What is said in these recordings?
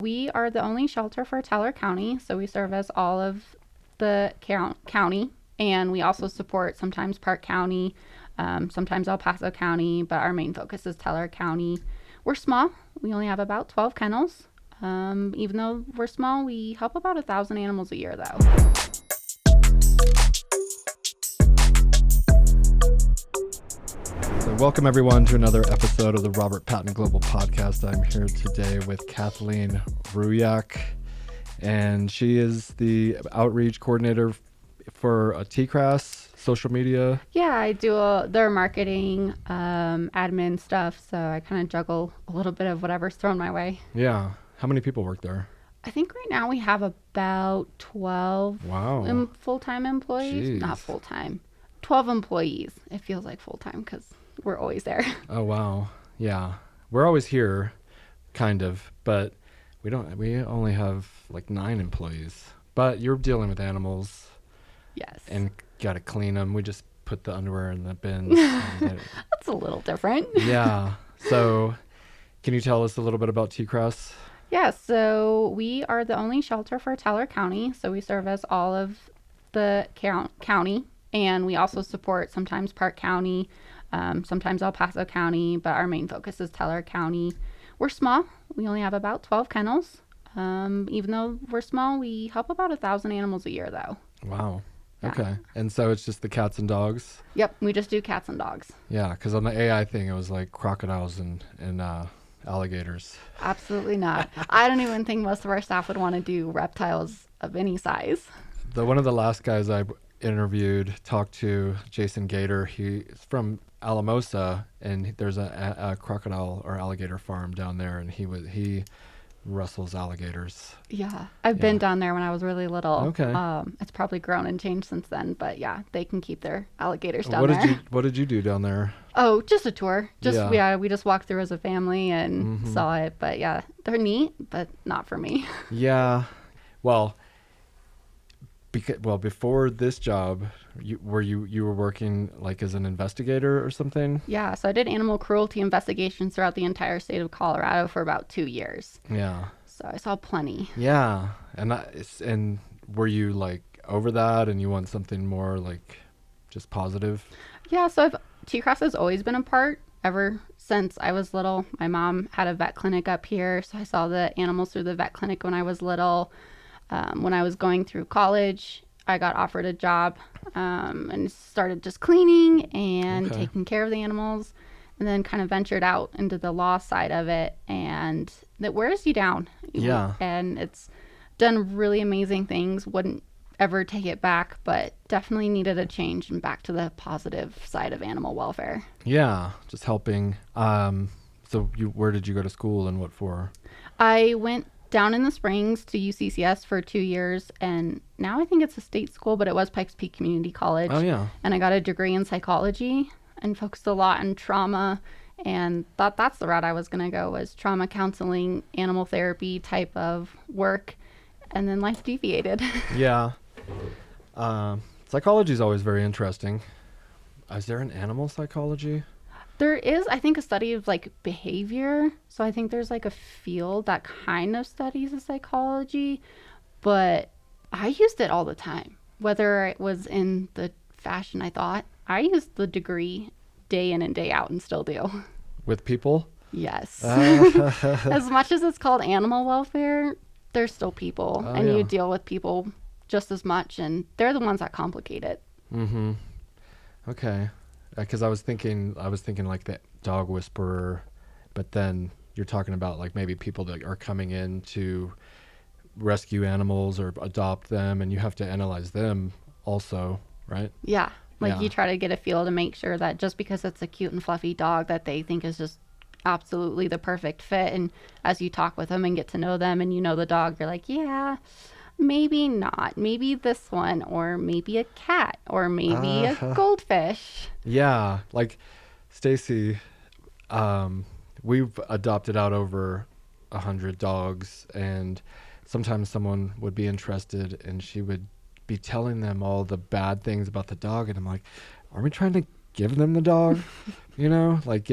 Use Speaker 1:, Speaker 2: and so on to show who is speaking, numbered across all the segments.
Speaker 1: We are the only shelter for Teller County, so we service all of the county, and we also support sometimes Park County, sometimes El Paso County, but our main focus is Teller County. We're small. We only have about 12 kennels. Even though we're small, we help about 1,000 animals a year, though.
Speaker 2: So welcome everyone to another episode of the Robert Patton Global Podcast. I'm here today with Kathleen Ruyak, and she is the outreach coordinator for TCRAS social media.
Speaker 1: Yeah, I do their marketing, admin stuff, so I kind of juggle a little bit of whatever's thrown my way.
Speaker 2: Yeah. How many people work there?
Speaker 1: I think right now we have about 12 full-time employees.
Speaker 2: Jeez.
Speaker 1: Not full-time. 12 employees. It feels like full-time because we're always there.
Speaker 2: Oh, wow. Yeah. We're always here, kind of, but we only have like 9 employees. But you're dealing with animals.
Speaker 1: Yes.
Speaker 2: And got to clean them. We just put the underwear in the bins.
Speaker 1: That's a little different.
Speaker 2: Yeah. So can you tell us a little bit about TCRAS?
Speaker 1: Yeah, so we are the only shelter for Teller County, so we service all of the county, and we also support sometimes Park County, sometimes El Paso County, but our main focus is Teller County. We're small. We only have about 12 kennels. Even though we're small, we help about 1,000 animals a year, though.
Speaker 2: Wow.
Speaker 1: Yeah.
Speaker 2: Okay. And so it's just the cats and dogs?
Speaker 1: Yep, we just do cats and dogs.
Speaker 2: Yeah, because on the AI thing, it was like crocodiles and alligators.
Speaker 1: Absolutely not. I don't even think most of our staff would want to do reptiles of any size.
Speaker 2: One of the last guys I interviewed, talked to, Jason Gator. He's from Alamosa, and there's a crocodile or alligator farm down there, and he wrestles alligators.
Speaker 1: Yeah, I've been down there when I was really little.
Speaker 2: Okay.
Speaker 1: It's probably grown and changed since then, but yeah, they can keep their alligators down there.
Speaker 2: What did you do down there?
Speaker 1: Oh, just a tour. We just walked through as a family and saw it. But yeah, they're neat, but not for me.
Speaker 2: Yeah, well, before this job, you were working like as an investigator or something?
Speaker 1: Yeah, so I did animal cruelty investigations throughout the entire state of Colorado for about 2 years.
Speaker 2: Yeah.
Speaker 1: So I saw plenty.
Speaker 2: Yeah, and were you like over that, and you want something more like just positive?
Speaker 1: Yeah, so TCRAS has always been a part ever since I was little. My mom had a vet clinic up here, so I saw the animals through the vet clinic when I was little. When I was going through college, I got offered a job and started just cleaning and taking care of the animals, and then kind of ventured out into the law side of it, and that wears you down.
Speaker 2: Yeah.
Speaker 1: And it's done really amazing things. Wouldn't ever take it back, but definitely needed a change and back to the positive side of animal welfare.
Speaker 2: Yeah, just helping. So where did you go to school and what for?
Speaker 1: I went down in the Springs to UCCS for 2 years, and now I think it's a state school, but it was Pikes Peak Community College.
Speaker 2: Oh, yeah.
Speaker 1: And I got a degree in psychology and focused a lot on trauma, and thought that's the route I was going to go, was trauma counseling, animal therapy type of work, and then life deviated.
Speaker 2: Yeah. Psychology is always very interesting. Is there an animal psychology?
Speaker 1: There is, I think, a study of like behavior. So I think there's like a field that kind of studies the psychology, but I used it all the time. Whether it was in the fashion I thought, I used the degree day in and day out and still do.
Speaker 2: With people?
Speaker 1: Yes. As much as it's called animal welfare, there's still people, and you deal with people just as much, and they're the ones that complicate it.
Speaker 2: Mm-hmm. Okay. Because I was thinking like the dog whisperer, but then you're talking about like maybe people that are coming in to rescue animals or adopt them, and you have to analyze them also, right?
Speaker 1: Yeah. You try to get a feel to make sure that just because it's a cute and fluffy dog that they think is just absolutely the perfect fit, and as you talk with them and get to know them and you know the dog, you're like, yeah, maybe not. Maybe this one, or maybe a cat, or maybe a goldfish.
Speaker 2: Yeah, like Stacy, we've adopted out over 100 dogs, and sometimes someone would be interested and she would be telling them all the bad things about the dog, and I'm like, are we trying to give them the dog? Like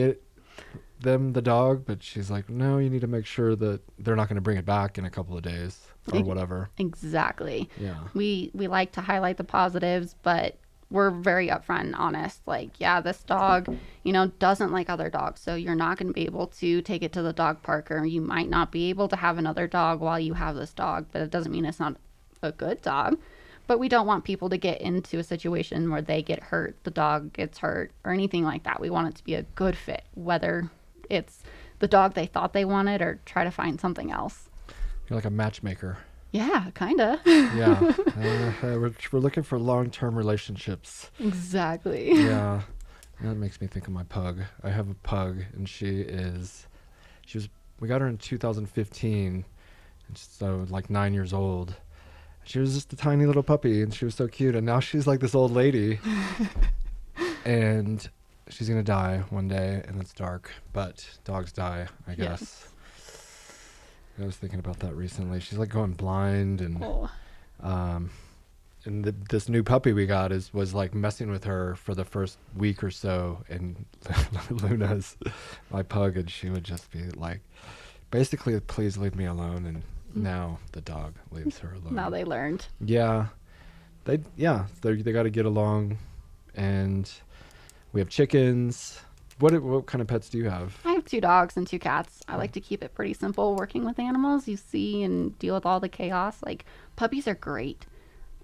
Speaker 2: them the dog, but she's like, no, you need to make sure that they're not going to bring it back in a couple of days or whatever.
Speaker 1: Exactly.
Speaker 2: Yeah.
Speaker 1: We like to highlight the positives, but we're very upfront and honest. Like, yeah, this dog, doesn't like other dogs, so you're not going to be able to take it to the dog park, or you might not be able to have another dog while you have this dog, but it doesn't mean it's not a good dog. But we don't want people to get into a situation where they get hurt, the dog gets hurt, or anything like that. We want it to be a good fit, whether it's the dog they thought they wanted or try to find something else.
Speaker 2: You're like a matchmaker.
Speaker 1: Yeah, kind of.
Speaker 2: Yeah. We're looking for long-term relationships.
Speaker 1: Exactly.
Speaker 2: Yeah. That makes me think of my pug. I have a pug, and we got her in 2015, and so like 9 years old. She was just a tiny little puppy, and she was so cute, and now she's like this old lady. And she's going to die one day, and it's dark, but dogs die, I guess.
Speaker 1: Yes.
Speaker 2: I was thinking about that recently. She's like going blind, and this new puppy we got was like messing with her for the first week or so, and Luna's my pug, and she would just be like, basically, please leave me alone, and now the dog leaves her alone.
Speaker 1: Now they learned.
Speaker 2: Yeah, they got to get along, and we have chickens. What kind of pets do you have?
Speaker 1: I have 2 dogs and 2 cats. I like to keep it pretty simple working with animals. You see and deal with all the chaos. Like, puppies are great.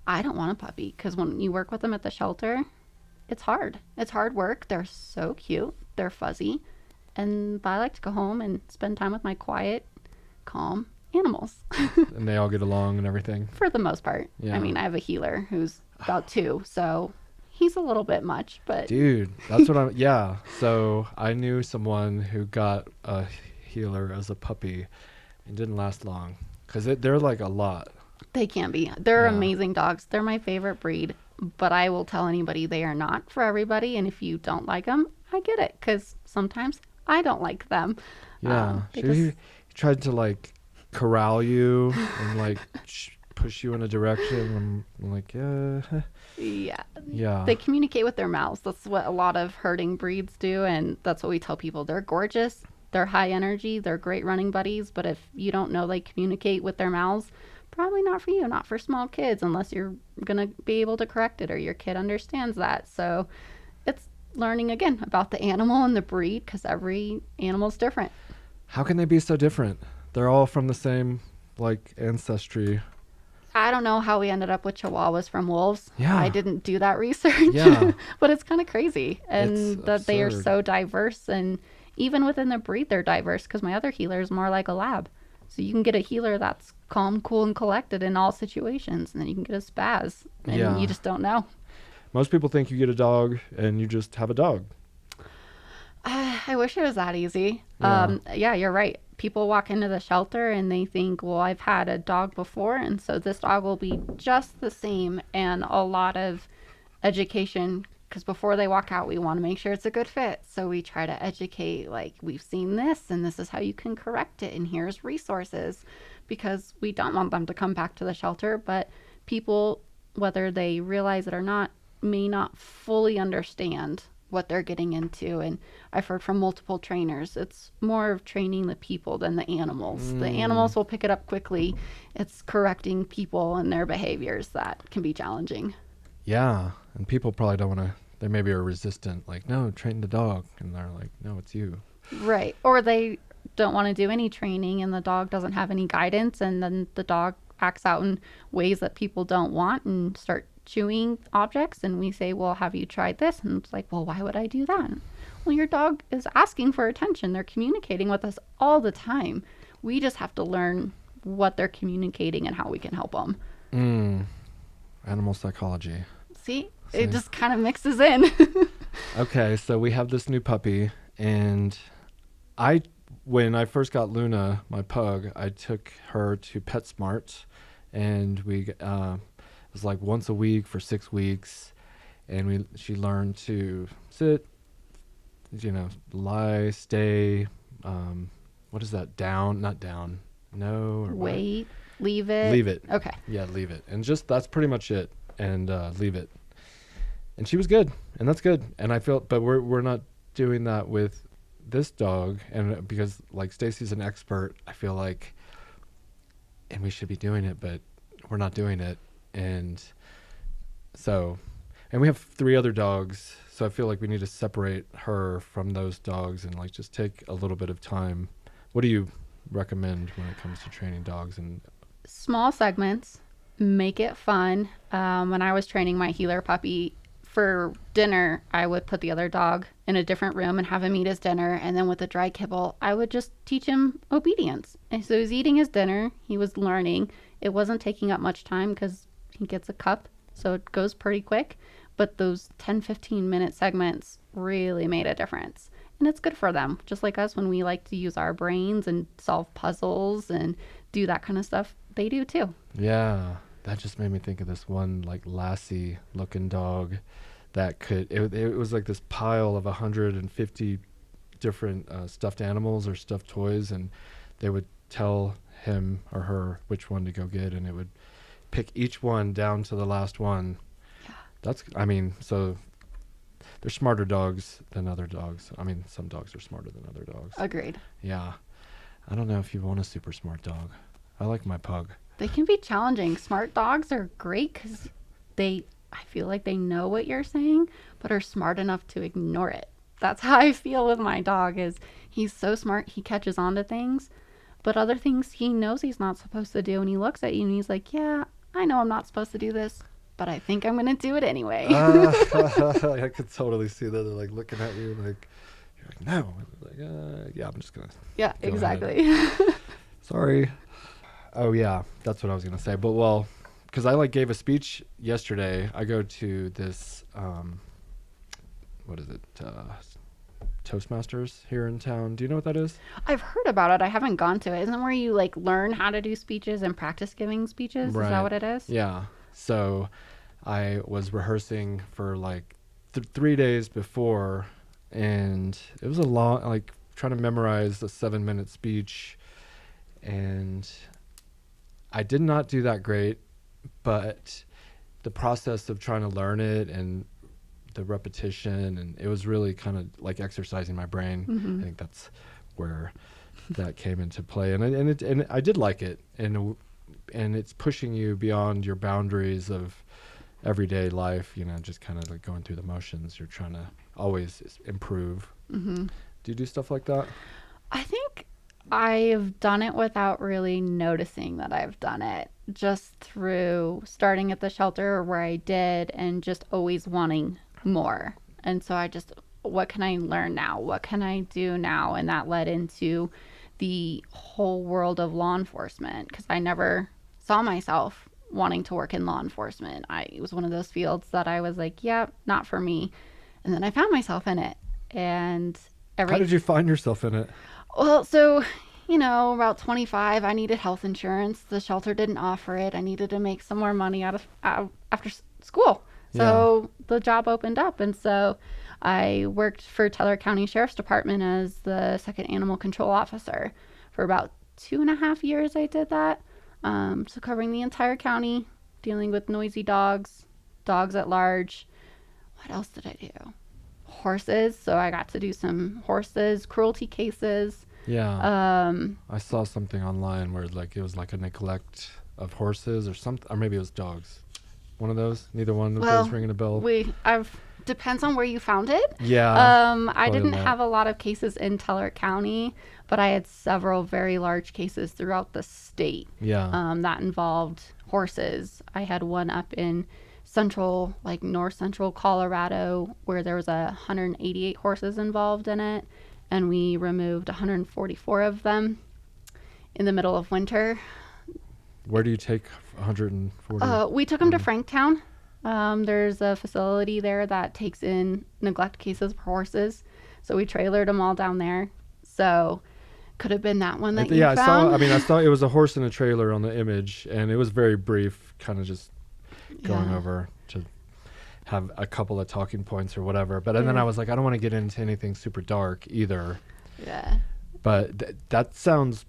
Speaker 1: I don't want a puppy because when you work with them at the shelter, it's hard. It's hard work. They're so cute. They're fuzzy. But I like to go home and spend time with my quiet, calm animals.
Speaker 2: And they all get along and everything?
Speaker 1: For the most part.
Speaker 2: Yeah.
Speaker 1: I mean, I have a healer who's about 2, so he's a little bit much, but...
Speaker 2: Dude, that's what yeah. So I knew someone who got a healer as a puppy and didn't last long because they're like a lot.
Speaker 1: They can be. They're amazing dogs. They're my favorite breed, but I will tell anybody they are not for everybody, and if you don't like them, I get it, because sometimes I don't like them.
Speaker 2: Yeah. He tried to like corral you and like push you in a direction. I'm like, yeah.
Speaker 1: They communicate with their mouths. That's what a lot of herding breeds do, and that's what we tell people. They're gorgeous. They're high energy. They're great running buddies, but if you don't know they communicate with their mouths, probably not for you, not for small kids, unless you're going to be able to correct it or your kid understands that. So it's learning, again, about the animal and the breed, because every animal's different.
Speaker 2: How can they be so different? They're all from the same, like, ancestry.
Speaker 1: I don't know how we ended up with Chihuahuas from wolves.
Speaker 2: Yeah.
Speaker 1: I didn't do that research.
Speaker 2: Yeah.
Speaker 1: But it's kind of crazy. And
Speaker 2: It's
Speaker 1: that they are
Speaker 2: absurd.
Speaker 1: so diverse. And even within the breed, they're diverse, because my other healer is more like a lab. So you can get a healer that's calm, cool, and collected in all situations. And then you can get a spaz. And you just don't know.
Speaker 2: Most people think you get a dog and you just have a dog.
Speaker 1: I wish it was that easy.
Speaker 2: Yeah.
Speaker 1: You're right. People walk into the shelter and they think, well, I've had a dog before, and so this dog will be just the same. And a lot of education, because before they walk out, we want to make sure it's a good fit. So we try to educate, like, we've seen this, and this is how you can correct it, and here's resources, because we don't want them to come back to the shelter. But people, whether they realize it or not, may not fully understand what they're getting into. And I've heard from multiple trainers, it's more of training the people than the animals. The animals will pick it up quickly. It's correcting people and their behaviors that can be challenging.
Speaker 2: Yeah. And people probably don't want to, they maybe are resistant, like, no, train the dog. And they're like, no, it's you.
Speaker 1: Right. Or they don't want to do any training and the dog doesn't have any guidance, and then the dog acts out in ways that people don't want and start chewing objects, and we say, well, have you tried this? And it's like, well, why would I do that? Well, your dog is asking for attention. They're communicating with us all the time. We just have to learn what they're communicating and how we can help them.
Speaker 2: Animal psychology.
Speaker 1: See? It just kind of mixes in.
Speaker 2: Okay, so we have this new puppy, and when I first got Luna, my pug, I took her to PetSmart, and it was like once a week for 6 weeks, and she learned to sit, lie, stay, what is that, down, not down, no, or
Speaker 1: Wait, leave it.
Speaker 2: Leave it.
Speaker 1: Okay.
Speaker 2: Yeah, leave it. And just, that's pretty much it, and leave it. And she was good, and that's good. And I felt, but we're not doing that with this dog, and because like Stacy's an expert, I feel like, and we should be doing it, but we're not doing it. And so, and we have 3 other dogs. So I feel like we need to separate her from those dogs and like just take a little bit of time. What do you recommend when it comes to training dogs? And
Speaker 1: Small segments, make it fun. When I was training my healer puppy for dinner, I would put the other dog in a different room and have him eat his dinner. And then with the dry kibble, I would just teach him obedience. And so he was eating his dinner. He was learning. It wasn't taking up much time because he gets a cup. So it goes pretty quick. But those 10-15 minute segments really made a difference. And it's good for them. Just like us, when we like to use our brains and solve puzzles and do that kind of stuff, they do too.
Speaker 2: yeah, that just made me think of this one like Lassie looking dog that it was like this pile of 150 different stuffed animals or stuffed toys, and they would tell him or her which one to go get, and it would pick each one down to the last one.
Speaker 1: Yeah.
Speaker 2: I mean, so they're smarter dogs than other dogs. I mean, some dogs are smarter than other dogs.
Speaker 1: Agreed.
Speaker 2: Yeah. I don't know if you want a super smart dog. I like my pug.
Speaker 1: They can be challenging. Smart dogs are great because I feel like they know what you're saying, but are smart enough to ignore it. That's how I feel with my dog. Is he's so smart, he catches on to things, but other things he knows he's not supposed to do, and he looks at you and he's like, yeah, I know I'm not supposed to do this, but I think I'm going to do it anyway.
Speaker 2: I could totally see that. They're like looking at you like, you're like, no. Like, yeah, I'm just going to.
Speaker 1: Yeah, exactly.
Speaker 2: Sorry. Oh, yeah, that's what I was going to say. But, well, because I like gave a speech yesterday. I go to this, what is it? Toastmasters here in town. Do you know what that is?
Speaker 1: I've heard about it. I haven't gone to it. Isn't it where you like learn how to do speeches and practice giving speeches?
Speaker 2: Right.
Speaker 1: Is that what it is?
Speaker 2: Yeah. So I was rehearsing for like 3 days before, and it was a long, like trying to memorize a 7-minute speech, and I did not do that great, but the process of trying to learn it and the repetition, and it was really kind of like exercising my brain.
Speaker 1: Mm-hmm.
Speaker 2: I think that's where that came into play, and I did like it, and it's pushing you beyond your boundaries of everyday life. You know, just kind of like going through the motions. You're trying to always improve.
Speaker 1: Mm-hmm.
Speaker 2: Do you do stuff like that?
Speaker 1: I think I've done it without really noticing that I've done it, just through starting at the shelter where I did and just always wanting more. And so what can I learn now? What can I do now? And that led into the whole world of law enforcement, because I never saw myself wanting to work in law enforcement. It was one of those fields that I was like, yeah, not for me. And then I found myself in it. And
Speaker 2: How did you find yourself in it?
Speaker 1: Well, so, about 25, I needed health insurance. The shelter didn't offer it. I needed to make some more money after school. So the job opened up. And so I worked for Teller County Sheriff's Department as the second animal control officer for about 2.5 years. I did that. So covering the entire county, dealing with noisy dogs, dogs at large. What else did I do? Horses. So I got to do some horses, cruelty cases.
Speaker 2: Yeah. I saw something online where like it was like a neglect of horses or something, or maybe it was dogs. One of those. Neither one of those ringing a bell.
Speaker 1: Depends on where you found it.
Speaker 2: Yeah.
Speaker 1: I didn't have a lot of cases in Teller County, but I had several very large cases throughout the state.
Speaker 2: Yeah.
Speaker 1: That involved horses. I had one up in north central Colorado, where there was 188 horses involved in it, and we removed 144 of them in the middle of winter.
Speaker 2: Where do you take 140?
Speaker 1: We took them to Franktown. There's a facility there that takes in neglect cases for horses, so we trailered them all down there. So could have been that one that you found.
Speaker 2: I saw it was a horse in a trailer on the image, and it was very brief, kind of just going over to have a couple of talking points or whatever. But and then I was like, I don't want to get into anything super dark either.
Speaker 1: Yeah.
Speaker 2: But that sounds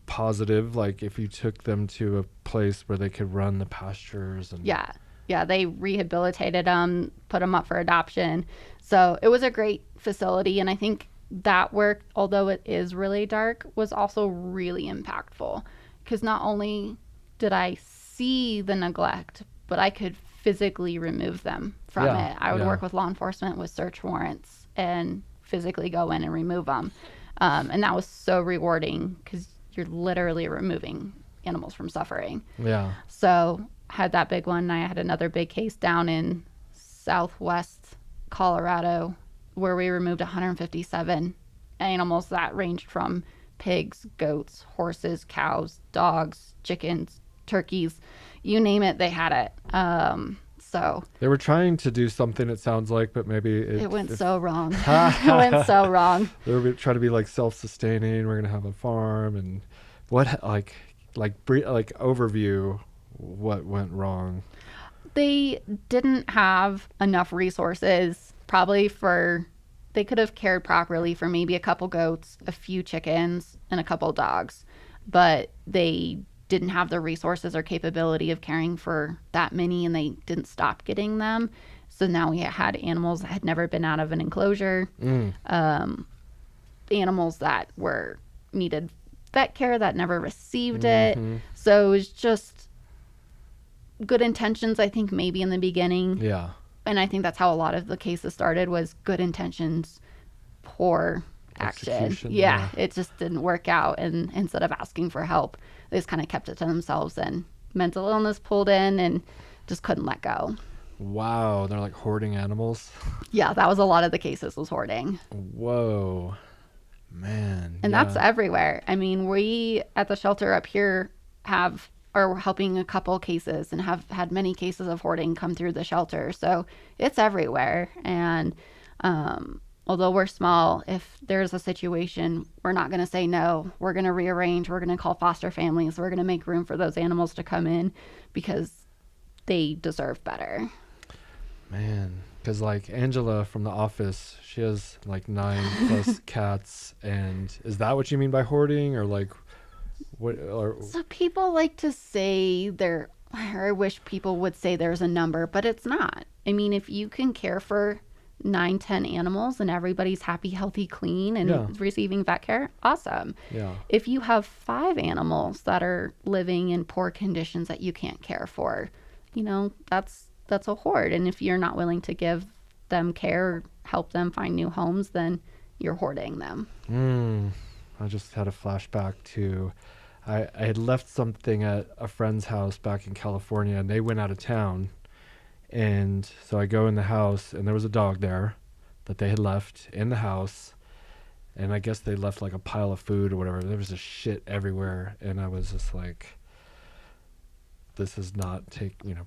Speaker 2: positive. Like if you took them to a place where they could run the pastures and
Speaker 1: yeah, they rehabilitated them, put them up for adoption. So it was a great facility, and I think that work, although it is really dark, was also really impactful because not only did I see the neglect, but I could physically remove them from
Speaker 2: Yeah,
Speaker 1: it. I would
Speaker 2: yeah.
Speaker 1: work with law enforcement with search warrants and physically go in and remove them. And that was so rewarding because you're literally removing animals from suffering.
Speaker 2: Yeah.
Speaker 1: So had that big one. I had another big case down in southwest Colorado where we removed 157 animals that ranged from pigs, goats, horses, cows, dogs, chickens, turkeys, you name it, they had it. So
Speaker 2: They were trying to do something, it sounds like, but maybe
Speaker 1: it went so wrong. It went so wrong.
Speaker 2: They were trying to be like self-sustaining. We're gonna have a farm, and what like overview what went wrong.
Speaker 1: They didn't have enough resources probably for they could have cared properly for maybe a couple goats, a few chickens, and a couple dogs, but they didn't have the resources or capability of caring for that many, and they didn't stop getting them. So now we had animals that had never been out of an enclosure, animals that were needed vet care that never received it. So it was just good intentions, I think, maybe in the beginning.
Speaker 2: Yeah.
Speaker 1: And I think that's how a lot of the cases started, was good intentions, poor action.
Speaker 2: Execution,
Speaker 1: Yeah, it just didn't work out. And instead of asking for help, they just kind of kept it to themselves, and mental illness pulled in and just couldn't let go.
Speaker 2: Wow, they're like hoarding animals.
Speaker 1: Yeah, that was a lot of the cases, was hoarding.
Speaker 2: Whoa, man.
Speaker 1: And
Speaker 2: yeah.
Speaker 1: that's everywhere. I mean, we at the shelter up here are helping a couple cases and have had many cases of hoarding come through the shelter. So it's everywhere. And although we're small, if there's a situation, we're not going to say no. We're going to rearrange. We're going to call foster families. We're going to make room for those animals to come in because they deserve better.
Speaker 2: Man, because like Angela from The Office, she has like 9+ cats. And is that what you mean by hoarding, or like what? Or
Speaker 1: So people like to say or I wish people would say there's a number, but it's not. I mean, if you can care for 9-10 animals and everybody's happy, healthy, clean, and receiving vet care, awesome.
Speaker 2: Yeah.
Speaker 1: If you have 5 animals that are living in poor conditions that you can't care for, that's a hoard. And if you're not willing to give them care, help them find new homes, then you're hoarding them.
Speaker 2: I just had a flashback to I had left something at a friend's house back in California, and they went out of town. And so I go in the house, and there was a dog there that they had left in the house. And I guess they left like a pile of food or whatever. There was just shit everywhere. And I was just like, this is not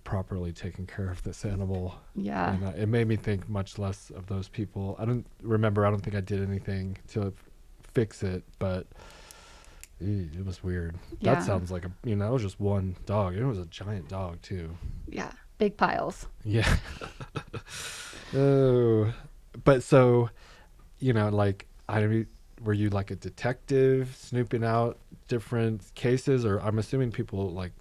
Speaker 2: properly taking care of this animal.
Speaker 1: Yeah.
Speaker 2: And it made me think much less of those people. I don't think I did anything to fix it, but it was weird.
Speaker 1: Yeah.
Speaker 2: That sounds like that was just one dog. It was a giant dog too.
Speaker 1: Yeah. Big piles.
Speaker 2: Yeah. Oh, but so, like, were you like a detective snooping out different cases, or I'm assuming people like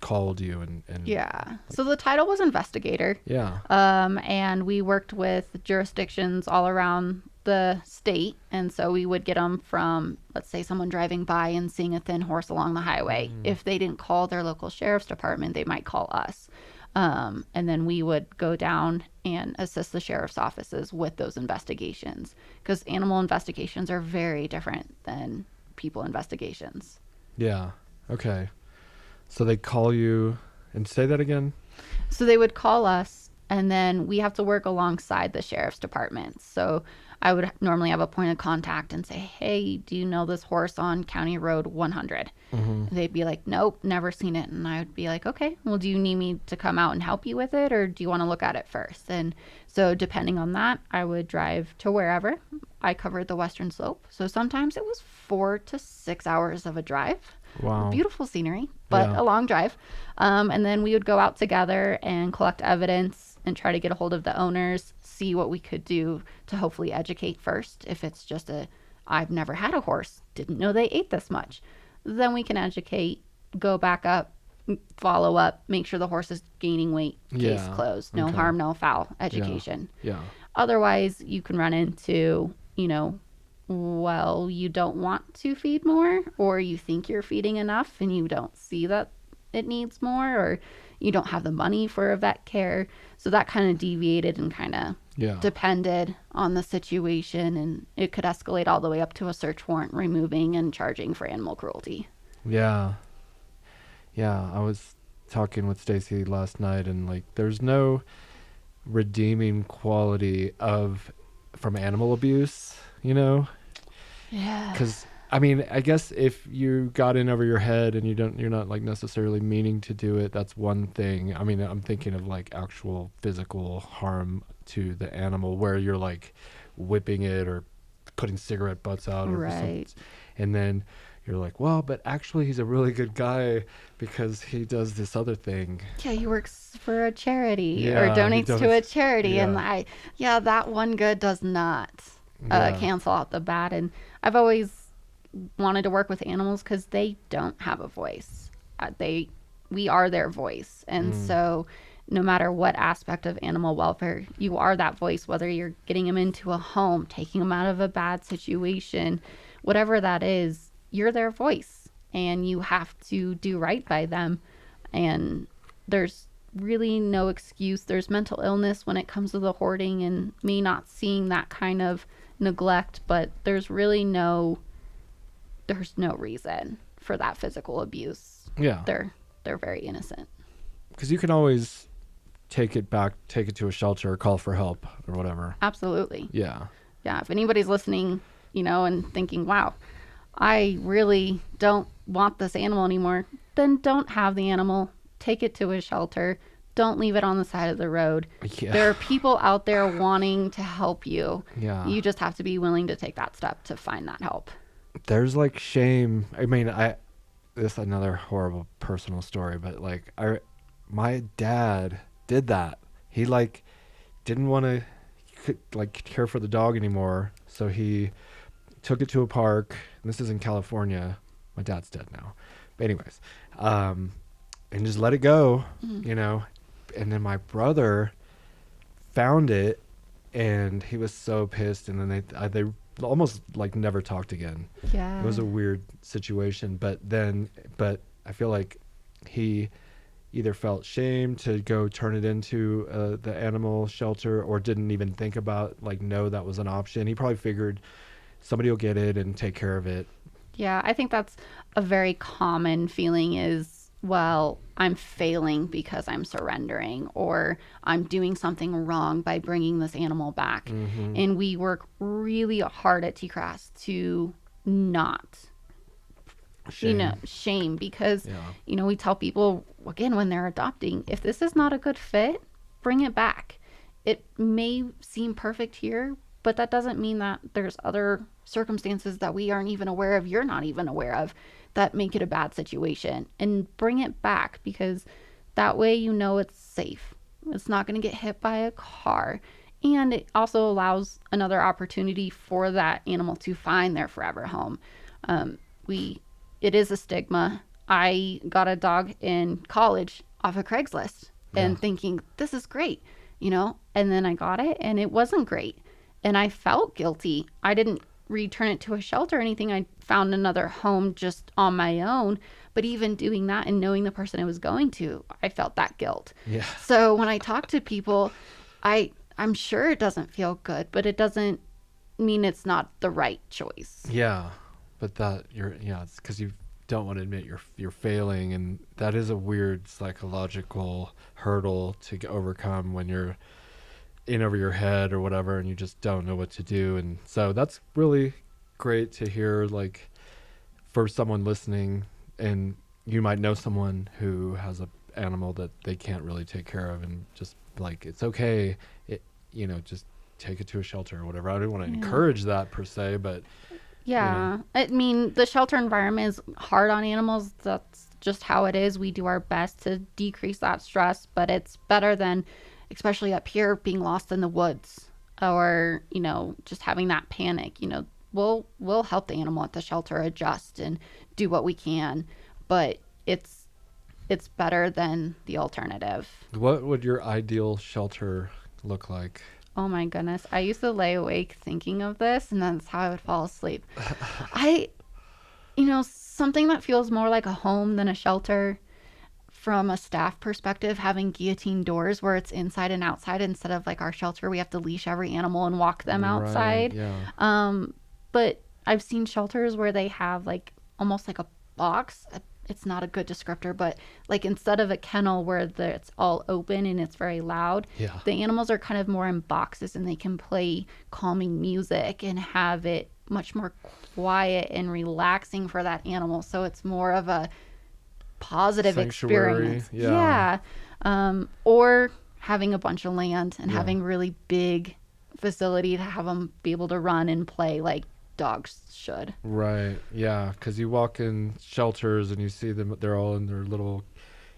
Speaker 2: called you and
Speaker 1: Yeah. So the title was investigator.
Speaker 2: Yeah.
Speaker 1: And we worked with jurisdictions all around the state. And so we would get them from, let's say, someone driving by and seeing a thin horse along the highway. If they didn't call their local sheriff's department, they might call us. And then we would go down and assist the sheriff's offices with those investigations, because animal investigations are very different than people investigations.
Speaker 2: Yeah. Okay. So they call you, and say that again?
Speaker 1: So they would call us, and then we have to work alongside the sheriff's department. So I would normally have a point of contact and say, hey, do you know this horse on County Road 100? They'd be like, nope, never seen it. And I would be like, okay, well, do you need me to come out and help you with it, or do you want to look at it first? And so depending on that, I would drive to wherever. I covered the Western Slope. So sometimes it was 4 to 6 hours of a drive.
Speaker 2: Wow.
Speaker 1: Beautiful scenery, but a long drive. And then we would go out together and collect evidence and try to get a hold of the owners, see what we could do to hopefully educate first. If it's just I've never had a horse, didn't know they ate this much, then we can educate, go back up, follow up, make sure the horse is gaining weight, case closed, no harm, no foul education.
Speaker 2: Yeah.
Speaker 1: Otherwise, you can run into, well, you don't want to feed more, or you think you're feeding enough and you don't see that it needs more, or you don't have the money for a vet care. So that kind of deviated and kind of
Speaker 2: Yeah.
Speaker 1: depended on the situation, and it could escalate all the way up to a search warrant removing and charging for animal cruelty.
Speaker 2: Yeah. Yeah. I was talking with Stacy last night, and like, there's no redeeming quality from animal abuse, you know?
Speaker 1: Yeah.
Speaker 2: Because I mean, I guess if you got in over your head and you're not like necessarily meaning to do it, that's one thing. I mean, I'm thinking of like actual physical harm to the animal where you're like whipping it or putting cigarette butts out or something.
Speaker 1: Right.
Speaker 2: And then you're like, well, but actually he's a really good guy because he does this other thing.
Speaker 1: Yeah, he works for a charity or
Speaker 2: Yeah, he
Speaker 1: donates to a
Speaker 2: does.
Speaker 1: charity. And
Speaker 2: Yeah.
Speaker 1: that one good does not
Speaker 2: Yeah.
Speaker 1: cancel out the bad. And I've always wanted to work with animals because they don't have a voice. We are their voice. And so no matter what aspect of animal welfare, you are that voice, whether you're getting them into a home, taking them out of a bad situation, whatever that is, you're their voice and you have to do right by them. And there's really no excuse. There's mental illness when it comes to the hoarding and me not seeing that kind of neglect, but there's no reason for that physical abuse.
Speaker 2: Yeah.
Speaker 1: They're very innocent.
Speaker 2: Because you can always take it to a shelter or call for help or whatever.
Speaker 1: Absolutely.
Speaker 2: Yeah.
Speaker 1: Yeah. If anybody's listening, and thinking, wow, I really don't want this animal anymore, then don't have the animal. Take it to a shelter. Don't leave it on the side of the road.
Speaker 2: Yeah.
Speaker 1: There are people out there wanting to help you.
Speaker 2: Yeah.
Speaker 1: You just have to be willing to take that step to find that help.
Speaker 2: There's like shame. I mean, this is another horrible personal story, but like my dad did that. He like didn't want to like care for the dog anymore, so he took it to a park. And this is in California. My dad's dead now, but anyways, and just let it go, And then my brother found it, and he was so pissed. And then they almost like never talked again.
Speaker 1: Yeah.
Speaker 2: It was a weird situation, but I feel like he either felt shame to go turn it into the animal shelter, or didn't even think about no, that was an option. He probably figured somebody will get it and take care of it.
Speaker 1: Yeah, I think that's a very common feeling is, well, I'm failing because I'm surrendering, or I'm doing something wrong by bringing this animal back.
Speaker 2: Mm-hmm.
Speaker 1: And we work really hard at TCRAS to not, shame because, we tell people, again, when they're adopting, if this is not a good fit, bring it back. It may seem perfect here, but that doesn't mean that there's other circumstances that we aren't even aware of, you're not even aware of, that make it a bad situation. And bring it back, because that way it's safe. It's not going to get hit by a car. And it also allows another opportunity for that animal to find their forever home. It is a stigma. I got a dog in college off of Craigslist and thinking, this is great, and then I got it and it wasn't great. And I felt guilty. I didn't return it to a shelter or anything. I found another home just on my own. But even doing that and knowing the person I was going to, I felt that guilt.
Speaker 2: Yeah.
Speaker 1: So when I talk to people, I'm sure it doesn't feel good, but it doesn't mean it's not the right choice.
Speaker 2: Yeah. But it's because you don't want to admit you're failing, and that is a weird psychological hurdle to overcome when you're in over your head or whatever, and you just don't know what to do. And so that's really great to hear, for someone listening, and you might know someone who has an animal that they can't really take care of, and just it's okay, just take it to a shelter or whatever. I don't want to encourage that per se, but
Speaker 1: I mean, the shelter environment is hard on animals. That's just how it is. We do our best to decrease that stress, but it's better than, especially up here, being lost in the woods, or just having that panic. We'll help the animal at the shelter adjust and do what we can, but it's better than the alternative.
Speaker 2: What would your ideal shelter look like?
Speaker 1: Oh my goodness. I used to lay awake thinking of this, and that's how I would fall asleep. I, something that feels more like a home than a shelter from a staff perspective, having guillotine doors where it's inside and outside instead of like our shelter, we have to leash every animal and walk them
Speaker 2: Right.
Speaker 1: outside.
Speaker 2: Yeah.
Speaker 1: But I've seen shelters where they have like almost like a box. It's not a good descriptor, but like instead of a kennel where it's all open and it's very loud,
Speaker 2: Yeah.
Speaker 1: the animals are kind of more in boxes and they can play calming music and have it much more quiet and relaxing for that animal. So it's more of a positive
Speaker 2: Sanctuary.
Speaker 1: experience.
Speaker 2: Yeah.
Speaker 1: Yeah. Or having a bunch of land and
Speaker 2: Yeah.
Speaker 1: having really big facility to have them be able to run and play like dogs should.
Speaker 2: Right. Yeah. Because you walk in shelters and you see them, they're all in their little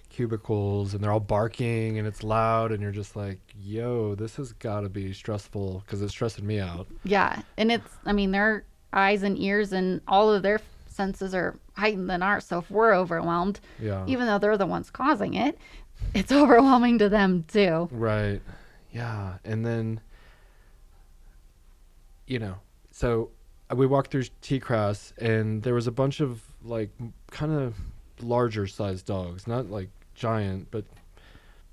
Speaker 2: cubicles and they're all barking and it's loud and you're just like, yo, this has got to be stressful because it's stressing me out.
Speaker 1: Yeah. And their eyes and ears and all of their senses are heightened than ours. So if we're overwhelmed,
Speaker 2: Yeah.
Speaker 1: even though they're the ones causing it, it's overwhelming to them too.
Speaker 2: Right. Yeah. And then, so we walked through T-Crass and there was a bunch of like kind of larger sized dogs, not like giant, but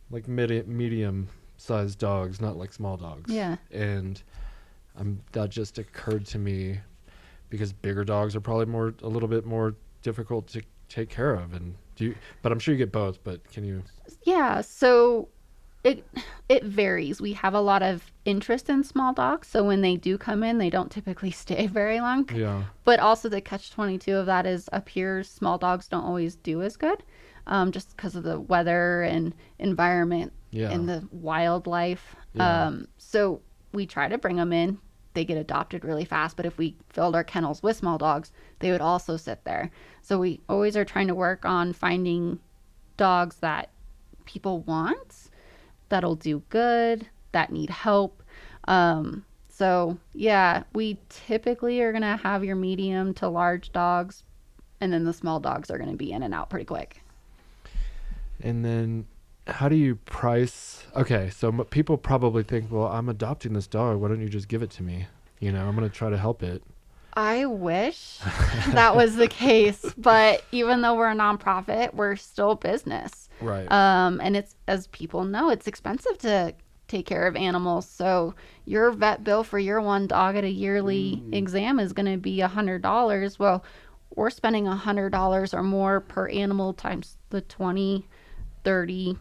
Speaker 2: like medium sized dogs, not like small dogs.
Speaker 1: Yeah.
Speaker 2: And that just occurred to me because bigger dogs are probably a little bit more difficult to take care of. And but I'm sure you get both, but can you?
Speaker 1: Yeah, so it varies. We have a lot of interest in small dogs, so when they do come in, they don't typically stay very long.
Speaker 2: Yeah.
Speaker 1: But also the catch-22 of that is up here, small dogs don't always do as good, just because of the weather and environment
Speaker 2: Yeah.
Speaker 1: and the wildlife.
Speaker 2: Yeah.
Speaker 1: So we try to bring them in. They get adopted really fast, but if we filled our kennels with small dogs, they would also sit there. So we always are trying to work on finding dogs that people want, that'll do good, that need help. So yeah, we typically are gonna have your medium to large dogs, and then the small dogs are gonna be in and out pretty quick.
Speaker 2: And then how do you price? Okay, so people probably think, well, I'm adopting this dog. Why don't you just give it to me? I'm going to try to help it.
Speaker 1: I wish that was the case, but even though we're a nonprofit, we're still a business.
Speaker 2: Right.
Speaker 1: And it's, as people know, it's expensive to take care of animals. So your vet bill for your one dog at a yearly exam is going to be $100. Well, we're spending $100 or more per animal times the 20, 30,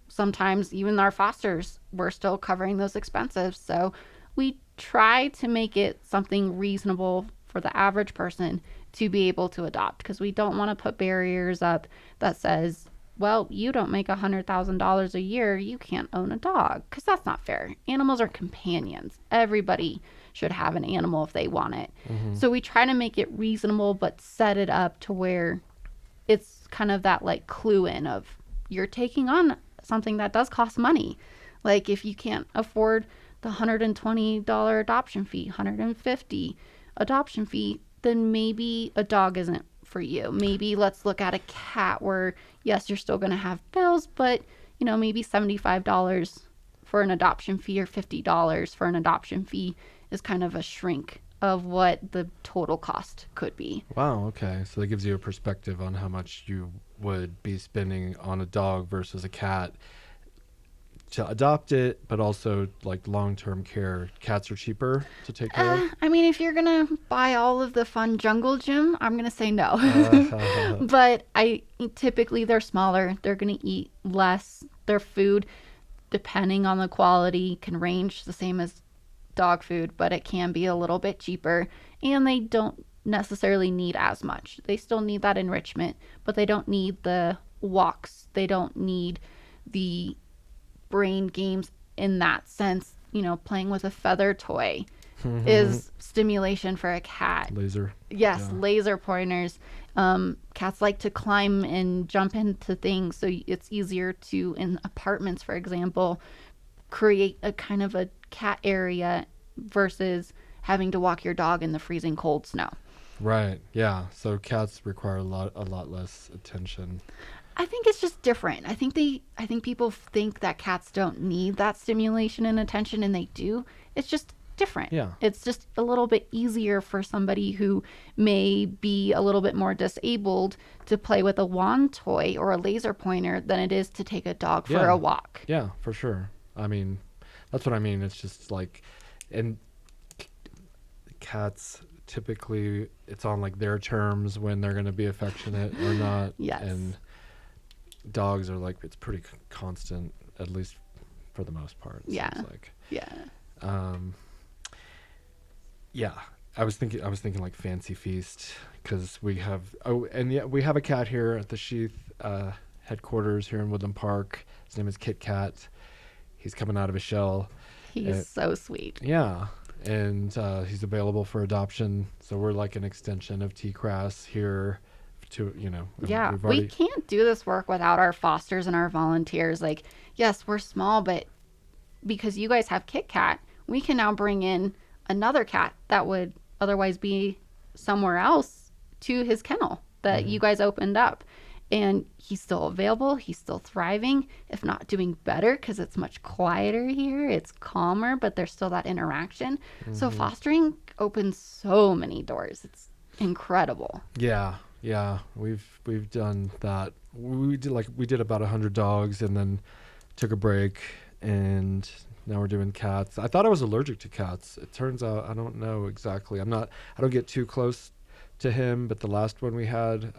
Speaker 1: sometimes even our fosters, we're still covering those expenses. So we try to make it something reasonable for the average person to be able to adopt, because we don't want to put barriers up that says, well, you don't make $100,000 a year, you can't own a dog, because that's not fair. Animals are companions. Everybody should have an animal if they want it.
Speaker 2: Mm-hmm.
Speaker 1: So we try to make it reasonable, but set it up to where it's kind of that like clue in of, you're taking on something that does cost money. Like if you can't afford the $120 adoption fee, $150 adoption fee, then maybe a dog isn't for you. Maybe let's look at a cat where, yes, you're still going to have bills, but maybe $75 for an adoption fee or $50 for an adoption fee is kind of a shrink of what the total cost could be.
Speaker 2: Wow. Okay. So that gives you a perspective on how much you would be spending on a dog versus a cat to adopt it, but also like long-term care. Cats are cheaper to take care of.
Speaker 1: If you're gonna buy all of the fun jungle gym, I'm gonna say no. But typically they're smaller. They're gonna eat less. Their food, depending on the quality, can range the same as dog food, but it can be a little bit cheaper, and they don't necessarily need as much. They still need that enrichment, but they don't need the walks. They don't need the brain games in that sense. Playing with a feather toy is stimulation for a cat.
Speaker 2: Laser.
Speaker 1: Yes,
Speaker 2: Yeah.
Speaker 1: laser pointers. Cats like to climb and jump into things, so it's easier to, in apartments, for example, create a kind of a cat area versus having to walk your dog in the freezing cold snow.
Speaker 2: Right. Yeah. So cats require a lot less attention.
Speaker 1: I think it's just different. I think people think that cats don't need that stimulation and attention, and they do. It's just different.
Speaker 2: Yeah.
Speaker 1: It's just a little bit easier for somebody who may be a little bit more disabled to play with a wand toy or a laser pointer than it is to take a dog for
Speaker 2: Yeah.
Speaker 1: a walk.
Speaker 2: Yeah, for sure. I mean, that's what I mean. It's just like, and cats typically it's on like their terms when they're going to be affectionate or not.
Speaker 1: Yes.
Speaker 2: And dogs are like, it's pretty constant, at least for the most part.
Speaker 1: Yeah.
Speaker 2: Seems like.
Speaker 1: Yeah.
Speaker 2: Yeah. I was thinking like Fancy Feast, because we have we have a cat here at the Sheath headquarters here in Woodland Park. His name is Kit Kat. He's coming out of his shell.
Speaker 1: He's so sweet.
Speaker 2: Yeah, and he's available for adoption. So we're like an extension of T-Crass here.
Speaker 1: Yeah,
Speaker 2: we've already,
Speaker 1: we can't do this work without our fosters and our volunteers. Like, yes, we're small, but because you guys have Kit Kat, we can now bring in another cat that would otherwise be somewhere else to his kennel that you guys opened up. And he's still available. He's still thriving, if not doing better, because it's much quieter here. It's calmer, but there's still that interaction. So fostering opens so many doors. It's incredible.
Speaker 2: Yeah, we've done that. We did about 100 dogs, and then took a break, and now we're doing cats. I thought I was allergic to cats. It turns out I don't know exactly. I don't get too close to him, but the last one we had,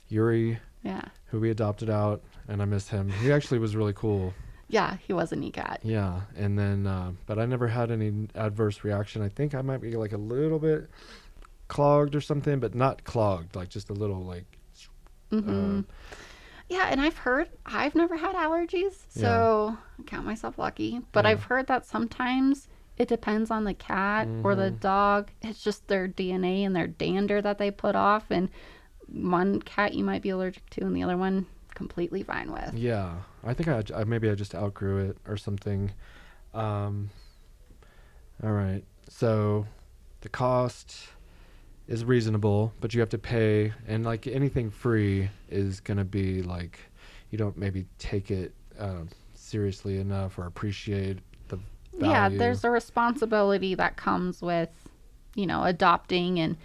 Speaker 2: Yuri,
Speaker 1: Yeah.
Speaker 2: who we adopted out, and I miss him. He actually was really cool.
Speaker 1: Yeah, he was a neat cat.
Speaker 2: Yeah, and then, but I never had any adverse reaction. I think I might be like a little bit clogged or something, but not clogged, like just a little like.
Speaker 1: Yeah, and I've never had allergies, so I count myself lucky. But
Speaker 2: Yeah.
Speaker 1: I've heard that sometimes it depends on the cat or the dog. It's just their DNA and their dander that they put off. And one cat you might be allergic to, and the other one completely fine with.
Speaker 2: Yeah, I think I maybe I just outgrew it or something. All right, so the cost is reasonable, but you have to pay, and like anything free is gonna be like, you don't maybe take it seriously enough or appreciate the value.
Speaker 1: Yeah, there's a responsibility that comes with, adopting, and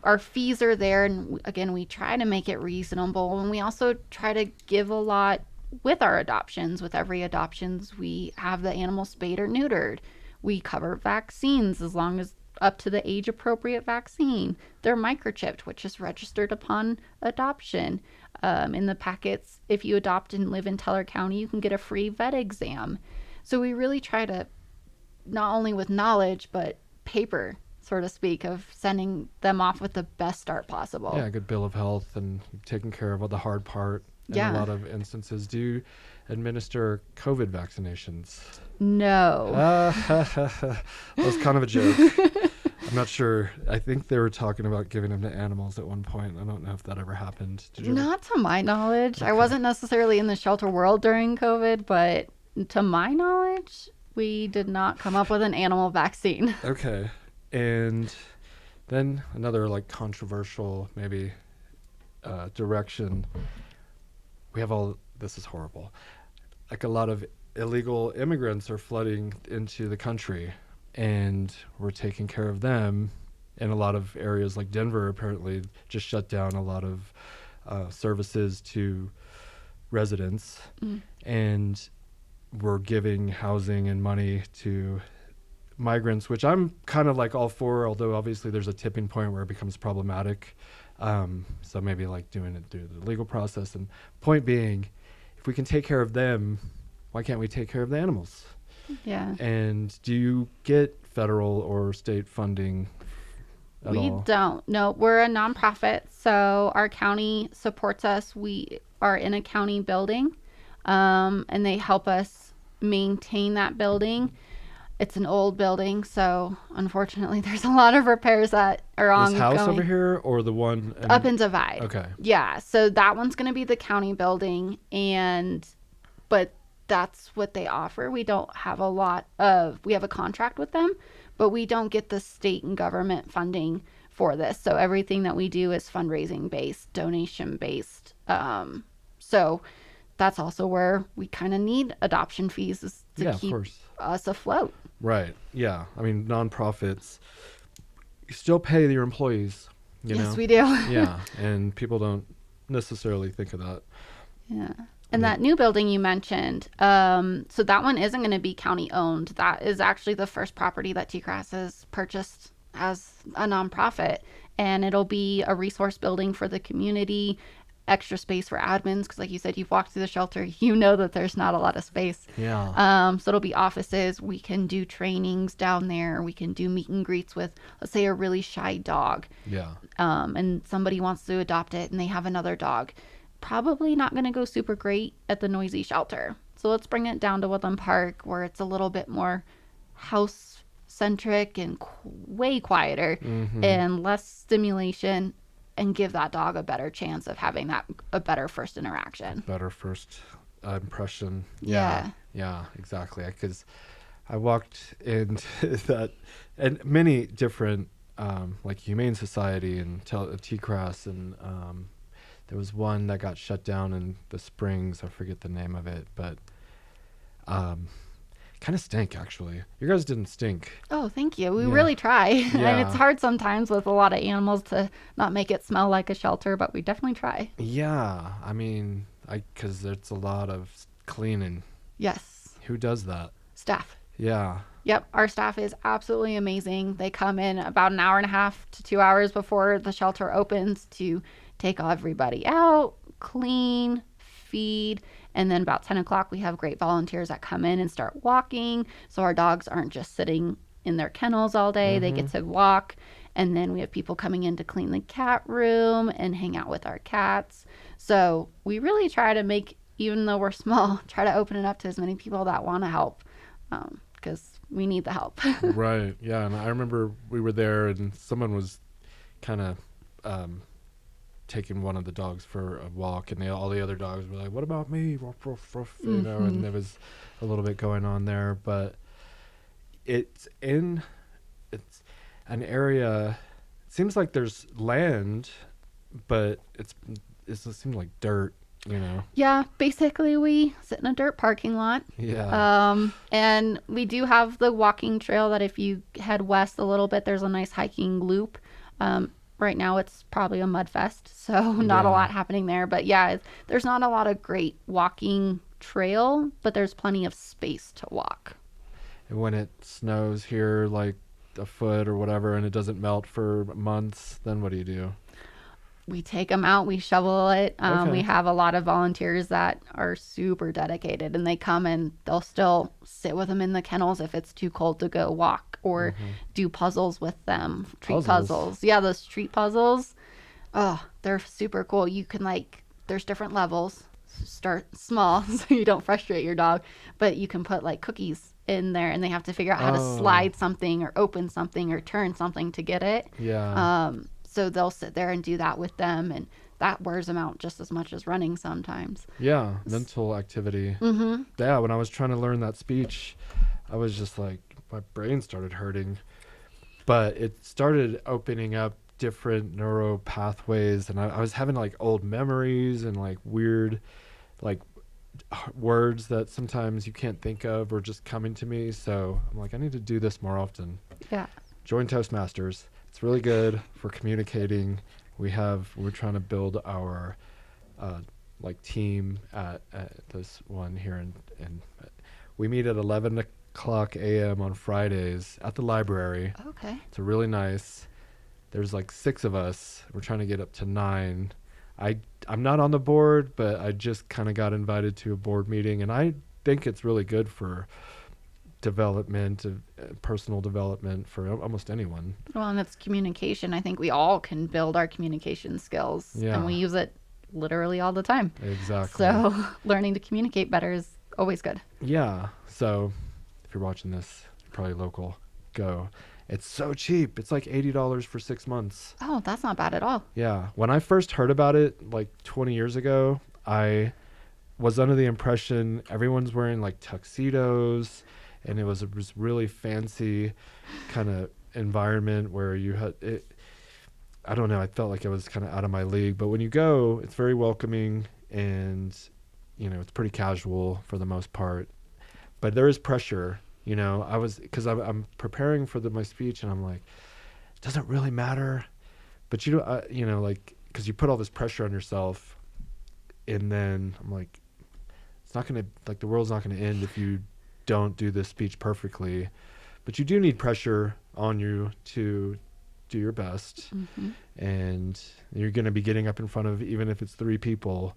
Speaker 1: our fees are there. And again, we try to make it reasonable, and we also try to give a lot with our adoptions. With every adoptions, we have the animal spayed or neutered. We cover vaccines as long as up to the age appropriate vaccine. They're microchipped, which is registered upon adoption. In the packets, if you adopt and live in Teller County, you can get a free vet exam. So we really try to, not only with knowledge, but paper, so to speak, of sending them off with the best start possible.
Speaker 2: Yeah, a good bill of health and taking care of all the hard part in a lot of instances. Do you administer COVID vaccinations?
Speaker 1: No.
Speaker 2: That was kind of a joke. I'm not sure. I think they were talking about giving them to animals at one point. I don't know if that ever happened. Did you ever?
Speaker 1: Not to my knowledge. I wasn't necessarily in the shelter world during COVID, but to my knowledge, we did not come up with an animal vaccine.
Speaker 2: Okay. And then another like controversial maybe direction. We have this is horrible. Like a lot of illegal immigrants are flooding into the country, and we're taking care of them. In a lot of areas like Denver apparently just shut down a lot of services to residents. And we're giving housing and money to migrants, which I'm kind of like all for, although obviously there's a tipping point where it becomes problematic. So maybe like doing it through the legal process. And point being, if we can take care of them, why can't we take care of the animals?
Speaker 1: Yeah.
Speaker 2: And do you get federal or state funding at all?
Speaker 1: We don't. No, we're a nonprofit, so our county supports us. We are in a county building, and they help us maintain that building. It's an old building, so unfortunately there's a lot of repairs that are ongoing.
Speaker 2: This house over here or the one
Speaker 1: up in Divide?
Speaker 2: Okay.
Speaker 1: Yeah, so that one's going to be the county building, but that's what they offer. We don't have we have a contract with them, but we don't get the state and government funding for this. So everything that we do is fundraising based, donation based. So that's also where we kind of need adoption fees is to
Speaker 2: Of
Speaker 1: keep
Speaker 2: course.
Speaker 1: us afloat.
Speaker 2: Right. Yeah. I mean, nonprofits, you still pay your employees, you
Speaker 1: Yes,
Speaker 2: know?
Speaker 1: we do.
Speaker 2: Yeah. And people don't necessarily think of that.
Speaker 1: Yeah. And that new building you mentioned, so that one isn't going to be county owned. That is actually the first property that T-Crass has purchased as a nonprofit. And it'll be a resource building for the community, extra space for admins. Because like you said, you've walked through the shelter, you know that there's not a lot of space.
Speaker 2: Yeah.
Speaker 1: So it'll be offices. We can do trainings down there. We can do meet and greets with, let's say, a really shy dog.
Speaker 2: Yeah.
Speaker 1: And somebody wants to adopt it and they have another dog. Probably not going to go super great at the noisy shelter. So let's bring it down to Woodland Park where it's a little bit more house centric and way quieter and less stimulation, and give that dog a better chance of having a better first interaction.
Speaker 2: Better first impression.
Speaker 1: Yeah.
Speaker 2: Yeah, exactly. Because I walked into that, and many different, like Humane Society and T-Crass, and there was one that got shut down in the Springs. I forget the name of it, but kind of stink, actually. You guys didn't stink.
Speaker 1: Oh, thank you. We really try.
Speaker 2: Yeah.
Speaker 1: And it's hard sometimes with a lot of animals to not make it smell like a shelter, but we definitely try.
Speaker 2: Yeah, I mean, because there's a lot of cleaning.
Speaker 1: Yes.
Speaker 2: Who does that?
Speaker 1: Staff.
Speaker 2: Yeah.
Speaker 1: Yep, our staff is absolutely amazing. They come in about an hour and a half to 2 hours before the shelter opens to take everybody out, clean, feed, and then about 10 o'clock we have great volunteers that come in and start walking, so our dogs aren't just sitting in their kennels all day. They get to walk. And then we have people coming in to clean the cat room and hang out with our cats. So we really try to make, even though we're small, try to open it up to as many people that want to help, because we need the help.
Speaker 2: Right. Yeah. And I remember we were there and someone was kind of taking one of the dogs for a walk, and all the other dogs were like, "What about me?" Ruff, ruff, ruff, you know, and there was a little bit going on there. But it's an area. It seems like there's land, but it seems like dirt. You know.
Speaker 1: Yeah, basically we sit in a dirt parking lot.
Speaker 2: Yeah.
Speaker 1: And we do have the walking trail that if you head west a little bit, there's a nice hiking loop. Right now it's probably a mud fest, so not a lot happening there. But yeah, there's not a lot of great walking trail, but there's plenty of space to walk.
Speaker 2: And when it snows here, like a foot or whatever, and it doesn't melt for months, then what do you do?
Speaker 1: We take them out, we shovel it.
Speaker 2: Okay.
Speaker 1: We have a lot of volunteers that are super dedicated, and they come and they'll still sit with them in the kennels if it's too cold to go walk, or do puzzles with them. Treat puzzles. Yeah, those street puzzles. Oh, they're super cool. You can there's different levels. Start small so you don't frustrate your dog, but you can put like cookies in there and they have to figure out how to slide something or open something or turn something to get it.
Speaker 2: Yeah.
Speaker 1: So they'll sit there and do that with them, and that wears them out just as much as running sometimes.
Speaker 2: Yeah, mental activity. Yeah, when I was trying to learn that speech, I was just like, my brain started hurting. But it started opening up different neuro pathways, and I was having like old memories and like weird like words that sometimes you can't think of or just coming to me. So I'm like, I need to do this more often.
Speaker 1: Yeah.
Speaker 2: Join Toastmasters. It's really good for communicating. We're trying to build our like team at this one here, and we meet at 11 o'clock a.m. on Fridays at the library.
Speaker 1: Okay.
Speaker 2: It's really nice. There's like 6 of us. We're trying to get up to 9. I'm not on the board, but I just kind of got invited to a board meeting, and I think it's really good for development, personal development for almost anyone.
Speaker 1: Well, and it's communication. I think we all can build our communication skills, and we use it literally all the time.
Speaker 2: Exactly.
Speaker 1: So learning to communicate better is always good.
Speaker 2: Yeah. So if you're watching this, you're probably local, go. It's so cheap. It's like $80 for 6 months.
Speaker 1: Oh, that's not bad at all.
Speaker 2: Yeah. When I first heard about it like 20 years ago, I was under the impression everyone's wearing like tuxedos, and it was really fancy kind of environment where you had it. I don't know. I felt like I was kind of out of my league. But when you go, it's very welcoming, and it's pretty casual for the most part. But there is pressure. Because I'm preparing for my speech, and I'm like, it doesn't really matter. But like, because you put all this pressure on yourself, and then I'm like, it's not gonna, like, the world's not gonna end if you don't do this speech perfectly. But you do need pressure on you to do your best.
Speaker 1: Mm-hmm.
Speaker 2: And you're going to be getting up in front of, even if it's 3 people,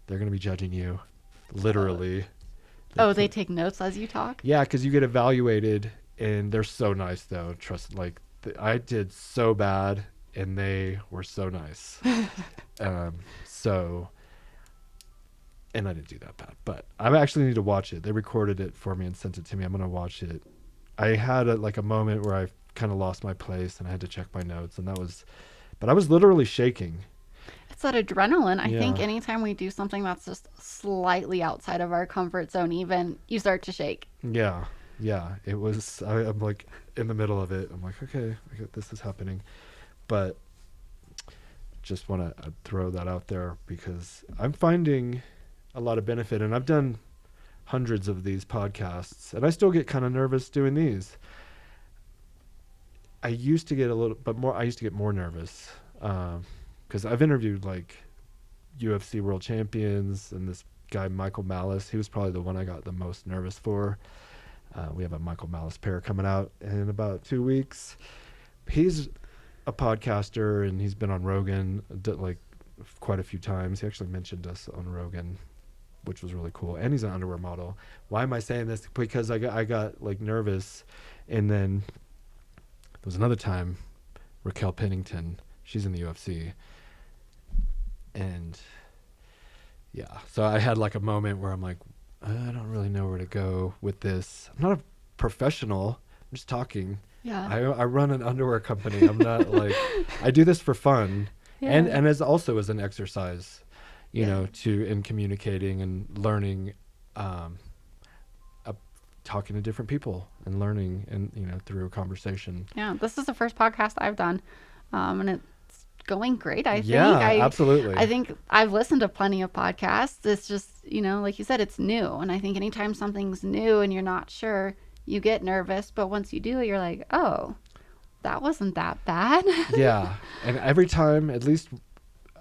Speaker 2: they're going to be judging you, literally.
Speaker 1: They take notes as you talk?
Speaker 2: Yeah, because you get evaluated, and they're so nice, though. Trust, like, I did so bad, and they were so nice. And I didn't do that bad, but I actually need to watch it. They recorded it for me and sent it to me. I'm going to watch it. I had a moment where I kind of lost my place, and I had to check my notes, but I was literally shaking.
Speaker 1: It's that adrenaline. I think
Speaker 2: Yeah.
Speaker 1: anytime we do something that's just slightly outside of our comfort zone, even, you start to shake.
Speaker 2: Yeah. It was, I'm like in the middle of it. I'm like, okay, this is happening. But just want to throw that out there because I'm finding a lot of benefit, and I've done hundreds of these podcasts, and I still get kind of nervous doing these. I used to get more nervous because I've interviewed like UFC world champions, and this guy Michael Malice, he was probably the one I got the most nervous for. We have a Michael Malice pair coming out in about 2 weeks. He's a podcaster, and he's been on Rogan like quite a few times. He actually mentioned us on Rogan, which was really cool. And he's an underwear model. Why am I saying this? Because I got like nervous, and then there was another time, Raquel Pennington, she's in the UFC, and yeah, so I had like a moment where I'm like, I don't really know where to go with this. I'm not a professional. I'm just talking.
Speaker 1: Yeah.
Speaker 2: I run an underwear company. I'm not like, I do this for fun,
Speaker 1: Yeah.
Speaker 2: and as also as an exercise,
Speaker 1: Yeah.
Speaker 2: in communicating and learning, talking to different people and learning, and through a conversation.
Speaker 1: Yeah. This is the first podcast I've done. And it's going great, I think.
Speaker 2: Yeah, absolutely.
Speaker 1: I think I've listened to plenty of podcasts. It's just, like you said, it's new. And I think anytime something's new and you're not sure, you get nervous. But once you do it, you're like, oh, that wasn't that bad.
Speaker 2: Yeah. And every time, at least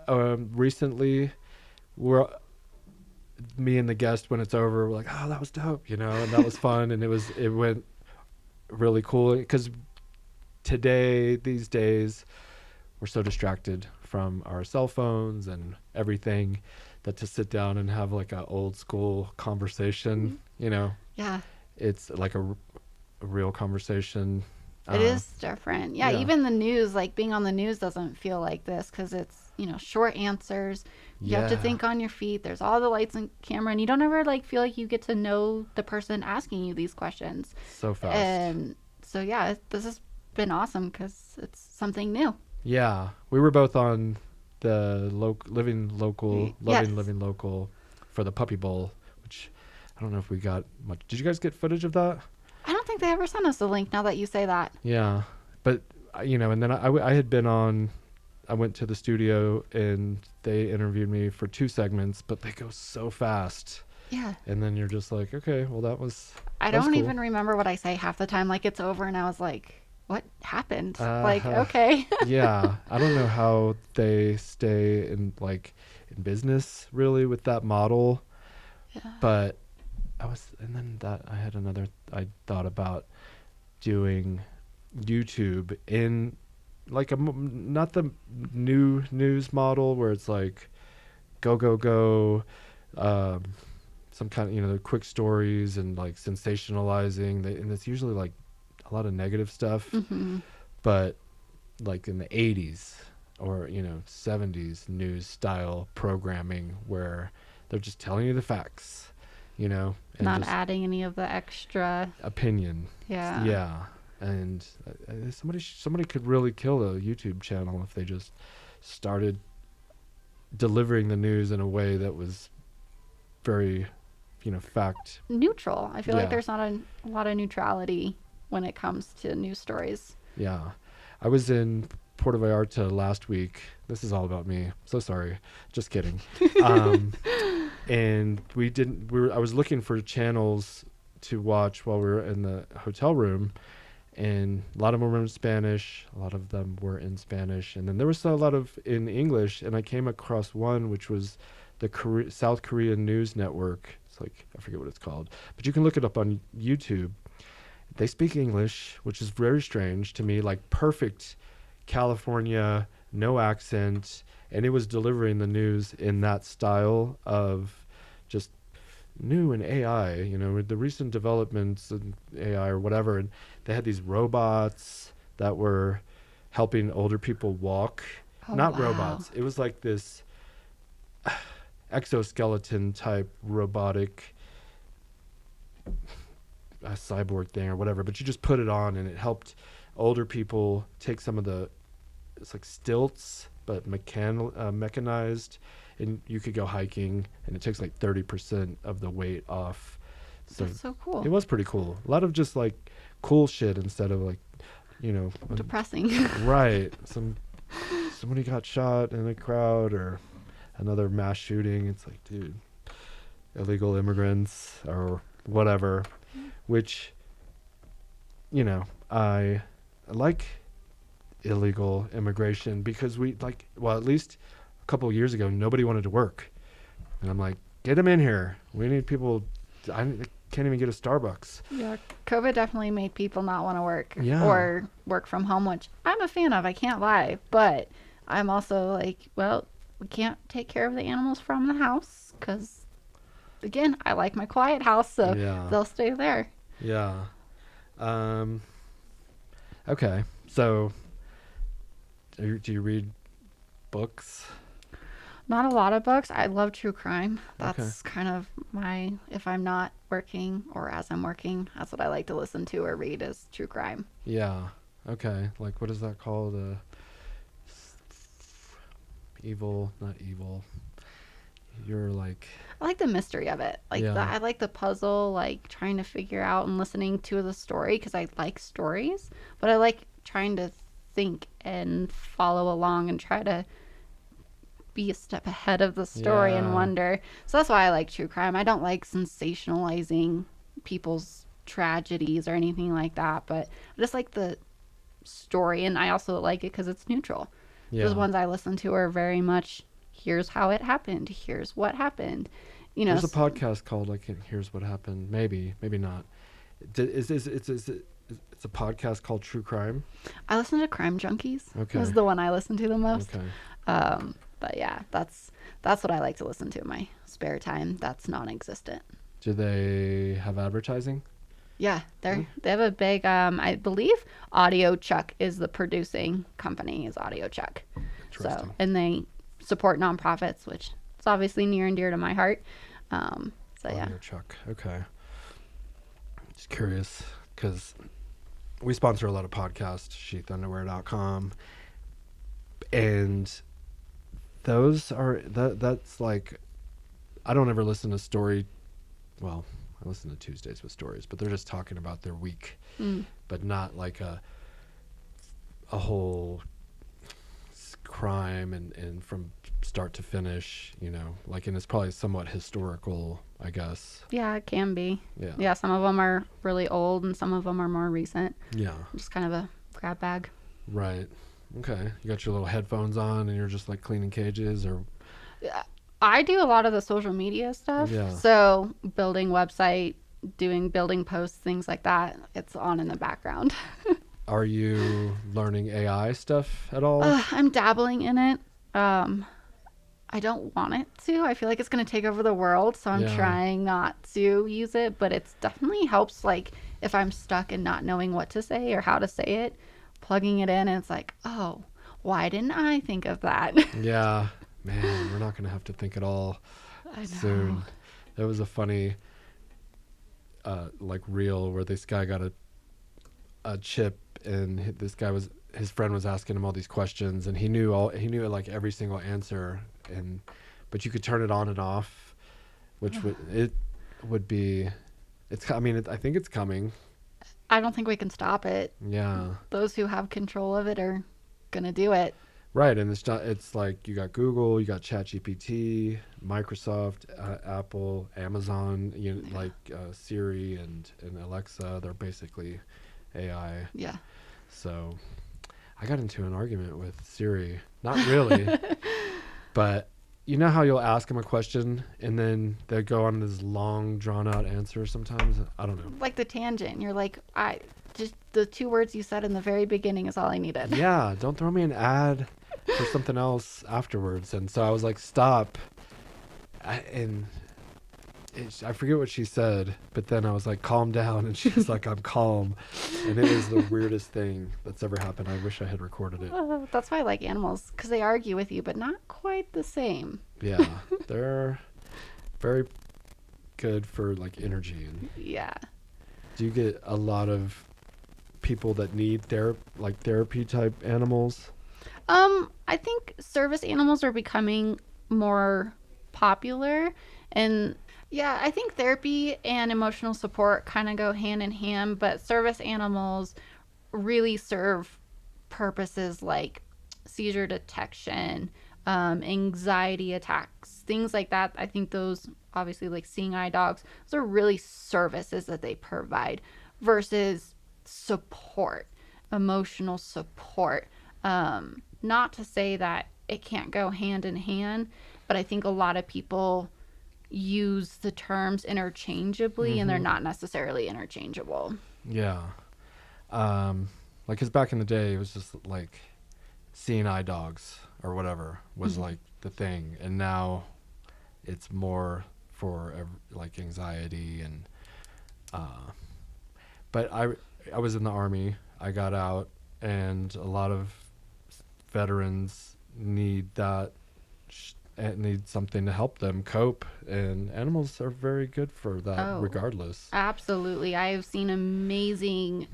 Speaker 2: recently, me and the guest, when it's over, we're like, oh, that was dope, and that was fun. And it went really cool because these days, we're so distracted from our cell phones and everything that to sit down and have like a old school conversation,
Speaker 1: Yeah.
Speaker 2: it's like a real conversation.
Speaker 1: It is different. Yeah,
Speaker 2: yeah.
Speaker 1: even the news, like being on the news doesn't feel like this because it's, short answers. You have to
Speaker 2: Yeah.
Speaker 1: think on your feet. There's all the lights and camera, and you don't ever like feel like you get to know the person asking you these questions.
Speaker 2: So fast.
Speaker 1: And so, yeah, this has been awesome because it's something new.
Speaker 2: Yeah. We were both on the Living
Speaker 1: Yes.
Speaker 2: Local for the Puppy Bowl, which I don't know if we got much. Did you guys get footage of that?
Speaker 1: I don't think they ever sent us a link now that you say that.
Speaker 2: Yeah. But, and then I had been on, I went to the studio and they interviewed me for 2 segments, but they go so fast.
Speaker 1: Yeah.
Speaker 2: And then you're just like, okay, well, that was
Speaker 1: I
Speaker 2: that was
Speaker 1: don't
Speaker 2: cool.
Speaker 1: even remember what I say half the time. Like, it's over, and I was like, what happened?
Speaker 2: Uh-huh.
Speaker 1: Okay.
Speaker 2: Yeah. I don't know how they stay in business really with that model.
Speaker 1: Yeah.
Speaker 2: But I thought about doing YouTube in like not the new news model where it's like go, some kind of, the quick stories and like sensationalizing, and it's usually like a lot of negative stuff,
Speaker 1: Mm-hmm.
Speaker 2: but like in the 80s or 70s news style programming where they're just telling you the facts, and
Speaker 1: Not
Speaker 2: just
Speaker 1: adding any of the extra.
Speaker 2: opinion.
Speaker 1: Yeah.
Speaker 2: Yeah. And somebody could really kill a YouTube channel if they just started delivering the news in a way that was very, fact.
Speaker 1: Neutral. I feel
Speaker 2: Yeah.
Speaker 1: like there's not a lot of neutrality when it comes to news stories.
Speaker 2: Yeah. I was in Puerto Vallarta last week. This is all about me. So sorry. Just kidding. Um, and I was looking for channels to watch while we were in the hotel room, and a lot of them were in Spanish. A lot of them were in Spanish, and then there was a lot of in English. And I came across one which was the South Korean News Network. It's like, I forget what it's called, but you can look it up on YouTube. They speak English, which is very strange to me, like perfect California, no accent, and it was delivering the news in that style of just new in AI, with the recent developments in AI or whatever. And they had these robots that were helping older people walk.
Speaker 1: Oh,
Speaker 2: Not
Speaker 1: wow.
Speaker 2: robots. It was like this exoskeleton type robotic cyborg thing or whatever, but you just put it on and it helped older people take some of it's like stilts but mechanized, and you could go hiking and it takes like 30% of the weight off. So
Speaker 1: That's so cool.
Speaker 2: it was pretty cool. A lot of just like cool shit instead of like,
Speaker 1: Depressing.
Speaker 2: right, somebody got shot in a crowd or another mass shooting. It's like, dude, illegal immigrants or whatever, which, I like illegal immigration because at least a couple of years ago, nobody wanted to work. And I'm like, get them in here. We need people. I can't even get a Starbucks.
Speaker 3: Yeah, COVID definitely made people not want to work
Speaker 2: Yeah.
Speaker 3: or work from home, which I'm a fan of. I can't lie, but I'm also like, well, we can't take care of the animals from the house because, again, I like my quiet house, so
Speaker 2: Yeah.
Speaker 3: they'll stay there.
Speaker 2: Yeah. Okay. So, do you read books?
Speaker 3: Not a lot of books. I love true crime.
Speaker 2: Okay.
Speaker 3: That's kind of if I'm not working or as I'm working, that's what I like to listen to or read is true crime.
Speaker 2: Yeah. Okay. Like, what is that called? Not evil. You're like.
Speaker 3: I like the mystery of it.
Speaker 2: Yeah.
Speaker 3: I like the puzzle, like trying to figure out and listening to the story because I like stories, but I like trying to think and follow along and try to be a step ahead of the story and
Speaker 2: Yeah.
Speaker 3: wonder. So that's why I like true crime. I don't like sensationalizing people's tragedies or anything like that, but I just like the story, and I also like it because it's neutral.
Speaker 2: Yeah.
Speaker 3: Those ones I listen to are very much, here's how it happened, here's what happened.
Speaker 2: There's a podcast called like "Here's What Happened." Maybe not. It's a podcast called True Crime.
Speaker 3: I listen to Crime Junkies.
Speaker 2: Okay.
Speaker 3: Is the one I listen to the most.
Speaker 2: Okay.
Speaker 3: But yeah, that's what I like to listen to in my spare time. That's non-existent.
Speaker 2: Do they have advertising?
Speaker 3: Yeah, they have a big. I believe Audio Chuck is the producing company. Is Audio Chuck. So
Speaker 2: Interesting.
Speaker 3: and they support nonprofits, which is obviously near and dear to my heart. Yeah.
Speaker 2: Audio Chuck. Okay. Just curious because we sponsor a lot of podcasts, SHEATHunderwear.com, and those are that's like, I don't ever listen to story. Well, I listen to Tuesdays with Stories, but they're just talking about their week, but not like a whole crime and from start to finish, and it's probably somewhat historical, I guess.
Speaker 3: Yeah, it can be.
Speaker 2: Yeah.
Speaker 3: Yeah, some of them are really old and some of them are more recent.
Speaker 2: Yeah.
Speaker 3: Just kind of a grab bag.
Speaker 2: Right. Okay. You got your little headphones on and you're just like cleaning cages or.
Speaker 3: I do a lot of the social media stuff.
Speaker 2: Yeah.
Speaker 3: So building website, building posts, things like that. It's on in the background.
Speaker 2: Are you learning AI stuff at all?
Speaker 3: I'm dabbling in it. I don't want it to. I feel like it's going to take over the world, so I'm
Speaker 2: Yeah.
Speaker 3: trying not to use it, but it definitely helps, like, if I'm stuck and not knowing what to say or how to say it, plugging it in, and it's like, oh, why didn't I think of that?
Speaker 2: Yeah. Man, we're not going to have to think at all
Speaker 3: I know.
Speaker 2: soon. There was a funny reel where this guy got a chip, and his friend was asking him all these questions, and he knew like every single answer, but you could turn it on and off, which would be, I think it's coming.
Speaker 3: I don't think we can stop it.
Speaker 2: Yeah.
Speaker 3: Those who have control of it are gonna do it.
Speaker 2: Right, and it's not. It's like you got Google, you got ChatGPT, Microsoft, Apple, Amazon, Siri and Alexa. They're basically AI.
Speaker 3: Yeah.
Speaker 2: So I got into an argument with Siri. Not really, but you know how you'll ask them a question and then they go on this long, drawn out answer sometimes? I don't know.
Speaker 3: Like the tangent. You're like, I just the 2 words you said in the very beginning is all I needed.
Speaker 2: Yeah, don't throw me an ad for something else afterwards. And so I was like, stop. I forget what she said, but then I was like, calm down. And she's like, I'm calm. And it was the weirdest thing that's ever happened. I wish I had recorded it.
Speaker 3: That's why I like animals, because they argue with you, but not quite the same.
Speaker 2: Yeah, they're very good for like energy. And
Speaker 3: Yeah.
Speaker 2: do you get a lot of people that need therapy type animals?
Speaker 3: I think service animals are becoming more popular, and yeah, I think therapy and emotional support kind of go hand in hand, but service animals really serve purposes like seizure detection, anxiety attacks, things like that. I think those, obviously, like seeing eye dogs, those are really services that they provide versus support, emotional support. Not to say that it can't go hand in hand, but I think a lot of people use the terms interchangeably and they're not necessarily interchangeable.
Speaker 2: Yeah. Like, cause back in the day, it was just like seeing eye dogs or whatever was like the thing. And now it's more for like anxiety and, but I was in the Army. I got out, and a lot of veterans need that, need something to help them cope, and animals are very good for that regardless.
Speaker 3: Absolutely. I have seen amazing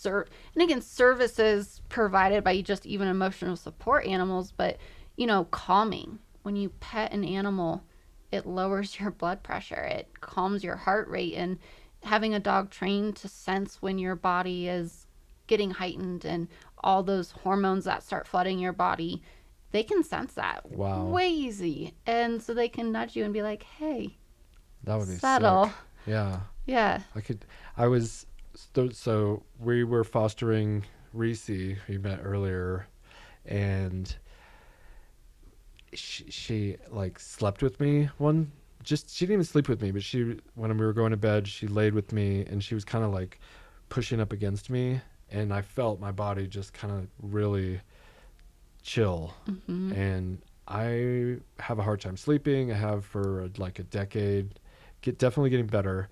Speaker 3: and again, services provided by just even emotional support animals, but calming. When you pet an animal, it lowers your blood pressure, it calms your heart rate, and having a dog trained to sense when your body is getting heightened and all those hormones that start flooding your body, they can sense that.
Speaker 2: Wow.
Speaker 3: Way easy. And so they can nudge you and be like, hey,
Speaker 2: that would be
Speaker 3: settle.
Speaker 2: Sick. Yeah.
Speaker 3: Yeah.
Speaker 2: So we were fostering Reese, we met earlier, and she like slept with me she didn't even sleep with me, but when we were going to bed, she laid with me, and she was kind of like pushing up against me, and I felt my body just kind of really chill. And I have a hard time sleeping. I have for like a decade, definitely getting better.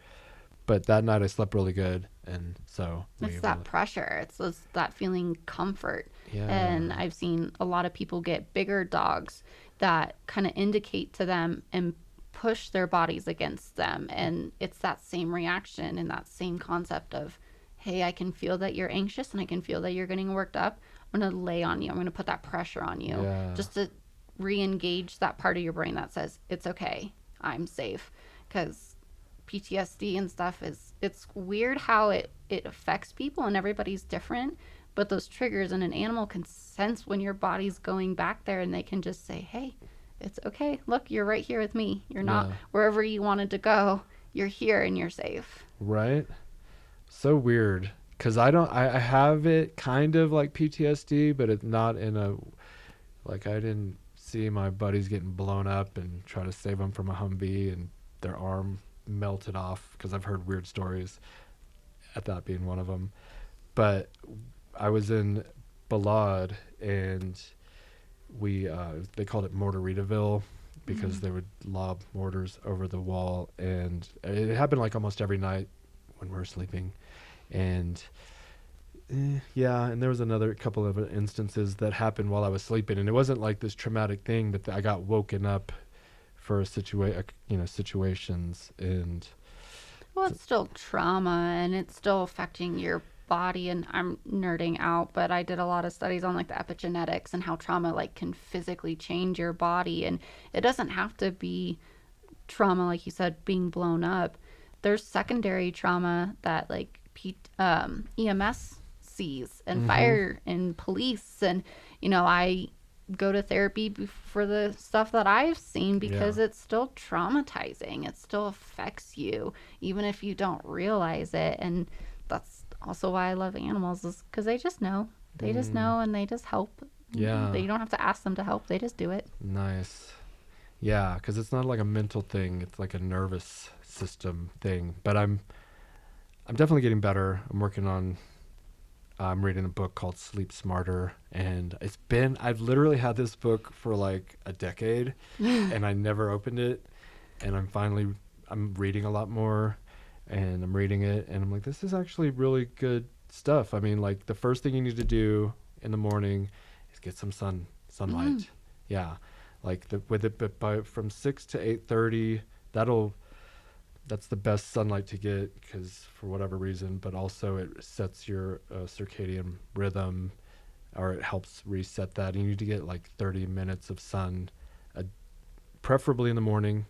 Speaker 2: But that night I slept really good, and so
Speaker 3: it's that pressure. It's that feeling comfort.
Speaker 2: Yeah.
Speaker 3: And I've seen a lot of people get bigger dogs that kind of indicate to them and push their bodies against them, and it's that same reaction and that same concept of, hey, I can feel that you're anxious and I can feel that you're getting worked up. I'm going to lay on you. I'm going to put that pressure on you, just to re-engage that part of your brain that says, it's okay, I'm safe. Because PTSD and stuff it's weird how it affects people, and everybody's different, but those triggers in an animal can sense when your body's going back there, and they can just say, hey, it's okay, look, you're right here with me, you're not wherever you wanted to go, you're here and you're safe.
Speaker 2: Right. So weird, because I have it kind of like PTSD, but it's not in a, like, I didn't see my buddies getting blown up and try to save them from a Humvee and their arm melted off, because I've heard weird stories, at that being one of them. But I was in Balad, and they called it Mortaritaville, because they would lob mortars over the wall, and it happened like almost every night when we were sleeping. And and there was another couple of instances that happened while I was sleeping, and it wasn't like this traumatic thing, but I got woken up for situations, and
Speaker 3: well, it's still trauma, and it's still affecting your body. And I'm nerding out, but I did a lot of studies on like the epigenetics and how trauma like can physically change your body, and it doesn't have to be trauma like you said, being blown up. There's secondary trauma that like EMS sees, and fire and police. And, I go to therapy for the stuff that I've seen because it's still traumatizing. It still affects you, even if you don't realize it. And that's also why I love animals, is because they just know. They just know, and they just help.
Speaker 2: Yeah.
Speaker 3: You don't have to ask them to help. They just do it.
Speaker 2: Nice. Yeah, because it's not like a mental thing. It's like a nervous system thing. But I'm definitely getting better. I'm reading a book called Sleep Smarter, and I've literally had this book for like a decade and I never opened it, and I'm reading a lot more, and I'm reading it and I'm like, this is actually really good stuff. I mean, like, the first thing you need to do in the morning is get some sunlight. Yeah. Like from 6 to 8:30, that's the best sunlight to get, because for whatever reason, but also it sets your circadian rhythm, or it helps reset that. And you need to get like 30 minutes of sun, preferably in the morning,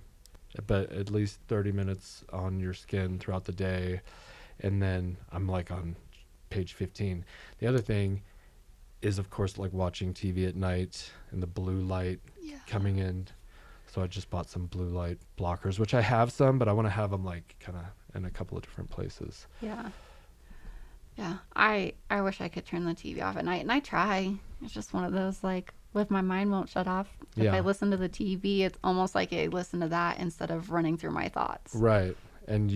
Speaker 2: but at least 30 minutes on your skin throughout the day. And then I'm like on page 15. The other thing is, of course, like watching TV at night and the blue light coming in. So I just bought some blue light blockers, which I have some, but I want to have them like kind of in a couple of different places.
Speaker 3: Yeah. Yeah. I wish I could turn the TV off at night, and I try. It's just one of those, like, if my mind won't shut off. If I listen to the TV, it's almost like I listen to that instead of running through my thoughts.
Speaker 2: Right. And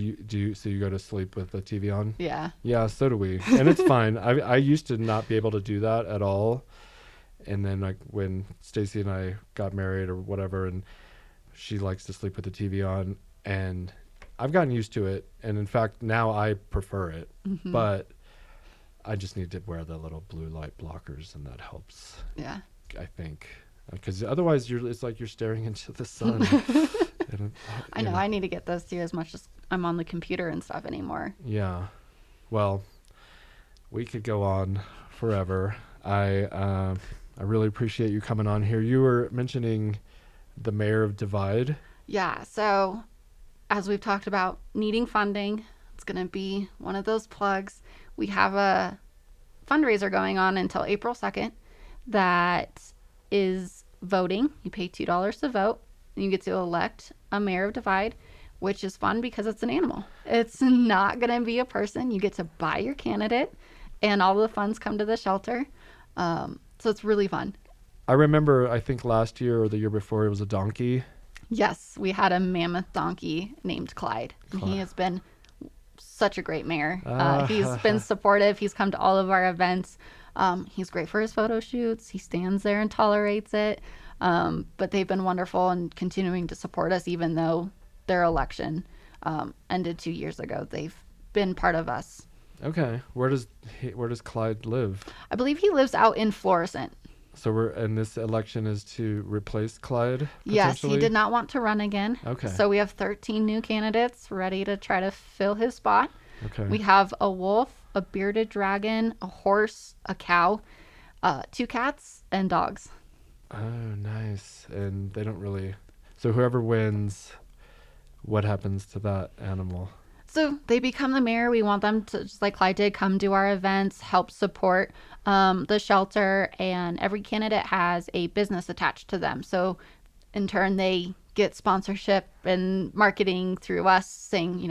Speaker 2: so you go to sleep with the TV on?
Speaker 3: Yeah.
Speaker 2: Yeah, so do we. And it's fine. I used to not be able to do that at all. And then, like, when Stacy and I got married or whatever, and she likes to sleep with the TV on, and I've gotten used to it. And in fact, now I prefer it, but I just need to wear the little blue light blockers, and that helps.
Speaker 3: Yeah.
Speaker 2: I think, because otherwise it's like you're staring into the sun.
Speaker 3: I know. I need to get those too, as much as I'm on the computer and stuff anymore.
Speaker 2: Yeah. Well, we could go on forever. I really appreciate you coming on here. You were mentioning the mayor of Divide.
Speaker 3: Yeah. So, as we've talked about needing funding, it's going to be one of those plugs. We have a fundraiser going on until April 2nd that is voting. You pay $2 to vote, and you get to elect a mayor of Divide, which is fun because it's an animal. It's not going to be a person. You get to buy your candidate, and all the funds come to the shelter. So it's really fun.
Speaker 2: I remember, I think last year or the year before, it was a donkey.
Speaker 3: Yes, we had a mammoth donkey named Clyde. And he has been such a great mayor. He's been supportive. He's come to all of our events. He's great for his photo shoots. He stands there and tolerates it. But they've been wonderful and continuing to support us, even though their election ended 2 years ago. They've been part of us.
Speaker 2: Okay. Where does Clyde live?
Speaker 3: I believe he lives out in Florissant.
Speaker 2: So and this election is to replace Clyde?
Speaker 3: Yes, he did not want to run again.
Speaker 2: Okay.
Speaker 3: So we have 13 new candidates ready to try to fill his spot.
Speaker 2: Okay.
Speaker 3: We have a wolf, a bearded dragon, a horse, a cow, 2 cats, and dogs.
Speaker 2: Oh, nice. And they don't really... So whoever wins, what happens to that animal?
Speaker 3: So they become the mayor. We want them to, just like Clyde did, come to our events, help support the shelter, and every candidate has a business attached to them. So in turn, they get sponsorship and marketing through us, saying,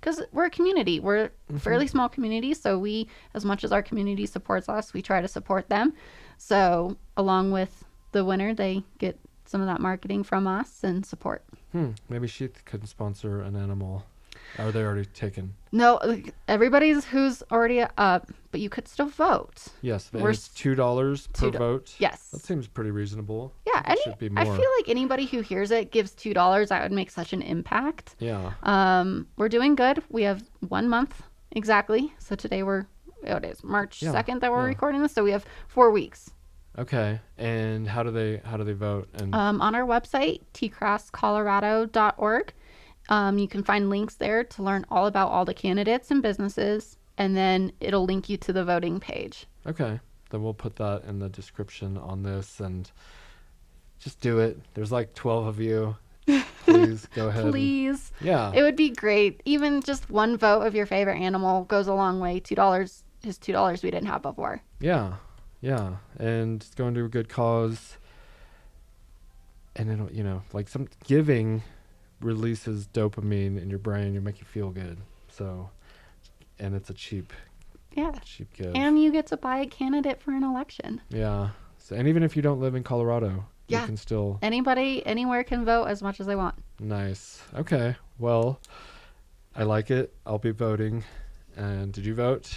Speaker 3: because we're a community. We're a fairly small community. So we, as much as our community supports us, we try to support them. So along with the winner, they get some of that marketing from us and support.
Speaker 2: Maybe SHEATH could sponsor an animal. Are they already taken?
Speaker 3: No, everybody's who's already up, but you could still vote.
Speaker 2: Yes, it's $2 per vote.
Speaker 3: Yes.
Speaker 2: That seems pretty reasonable.
Speaker 3: Yeah,
Speaker 2: it should be more.
Speaker 3: I feel like anybody who hears it gives $2. That would make such an impact.
Speaker 2: Yeah.
Speaker 3: We're doing good. We have 1 month exactly. So today it is March 2nd that we're recording this. So we have 4 weeks.
Speaker 2: Okay. And how do they vote? And
Speaker 3: on our website, tcrosscolorado.org. You can find links there to learn all about all the candidates and businesses, and then it'll link you to the voting page.
Speaker 2: Okay. Then we'll put that in the description on this, and just do it. There's like 12 of you. Please go ahead.
Speaker 3: Please.
Speaker 2: Yeah.
Speaker 3: It would be great. Even just one vote of your favorite animal goes a long way. $2 is $2 we didn't have before.
Speaker 2: Yeah. Yeah. And it's going to a good cause. And it'll, like some giving releases dopamine in your brain. You make you feel good. So, and it's a cheap give.
Speaker 3: And you get to buy a candidate for an election.
Speaker 2: Yeah. So, and even if you don't live in Colorado, you can still.
Speaker 3: Anybody, anywhere can vote as much as they want.
Speaker 2: Nice. Okay. Well, I like it. I'll be voting. And did you vote?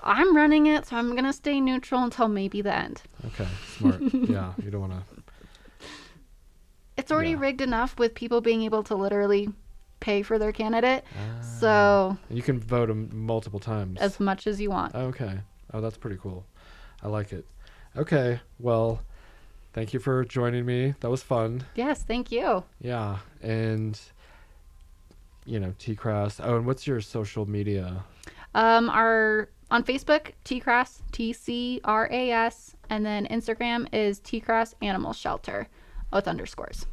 Speaker 3: I'm running it, so I'm going to stay neutral until maybe the end.
Speaker 2: Okay. Smart. Yeah. You don't want to.
Speaker 3: It's already rigged enough with people being able to literally pay for their candidate. So
Speaker 2: you can vote them multiple times.
Speaker 3: As much as you want.
Speaker 2: Okay. Oh, that's pretty cool. I like it. Okay. Well, thank you for joining me. That was fun.
Speaker 3: Yes, thank you.
Speaker 2: Yeah. And, T-Crass. Oh, and what's your social media?
Speaker 3: On Facebook, T-Crass, TCRAS, and then Instagram is T-Crass Animal Shelter with underscores.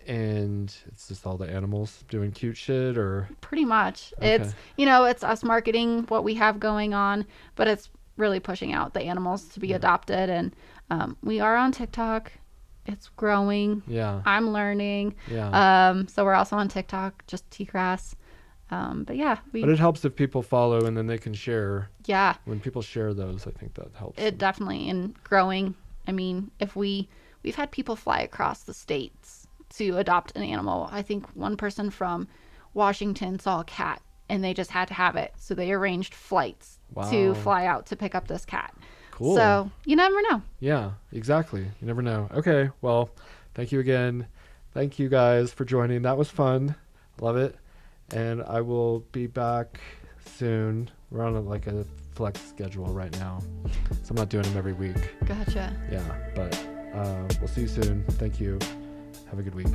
Speaker 2: And it's just all the animals doing cute shit, or?
Speaker 3: Pretty much.
Speaker 2: Okay.
Speaker 3: It's, it's us marketing what we have going on, but it's really pushing out the animals to be adopted. And we are on TikTok. It's growing.
Speaker 2: Yeah.
Speaker 3: I'm learning.
Speaker 2: Yeah.
Speaker 3: So we're also on TikTok, just T-Crass. But yeah.
Speaker 2: But it helps if people follow and then they can share.
Speaker 3: Yeah.
Speaker 2: When people share those, I think that helps.
Speaker 3: It definitely, in growing. I mean, we've had people fly across the states to adopt an animal. I think one person from Washington saw a cat and they just had to have it. So they arranged flights to fly out to pick up this cat.
Speaker 2: Cool.
Speaker 3: So you never know.
Speaker 2: Yeah, exactly. You never know. Okay. Well, thank you again. Thank you guys for joining. That was fun. Love it. And I will be back soon. We're on a flex schedule right now. So I'm not doing them every week.
Speaker 3: Gotcha.
Speaker 2: Yeah. But we'll see you soon. Thank you. Have a good week.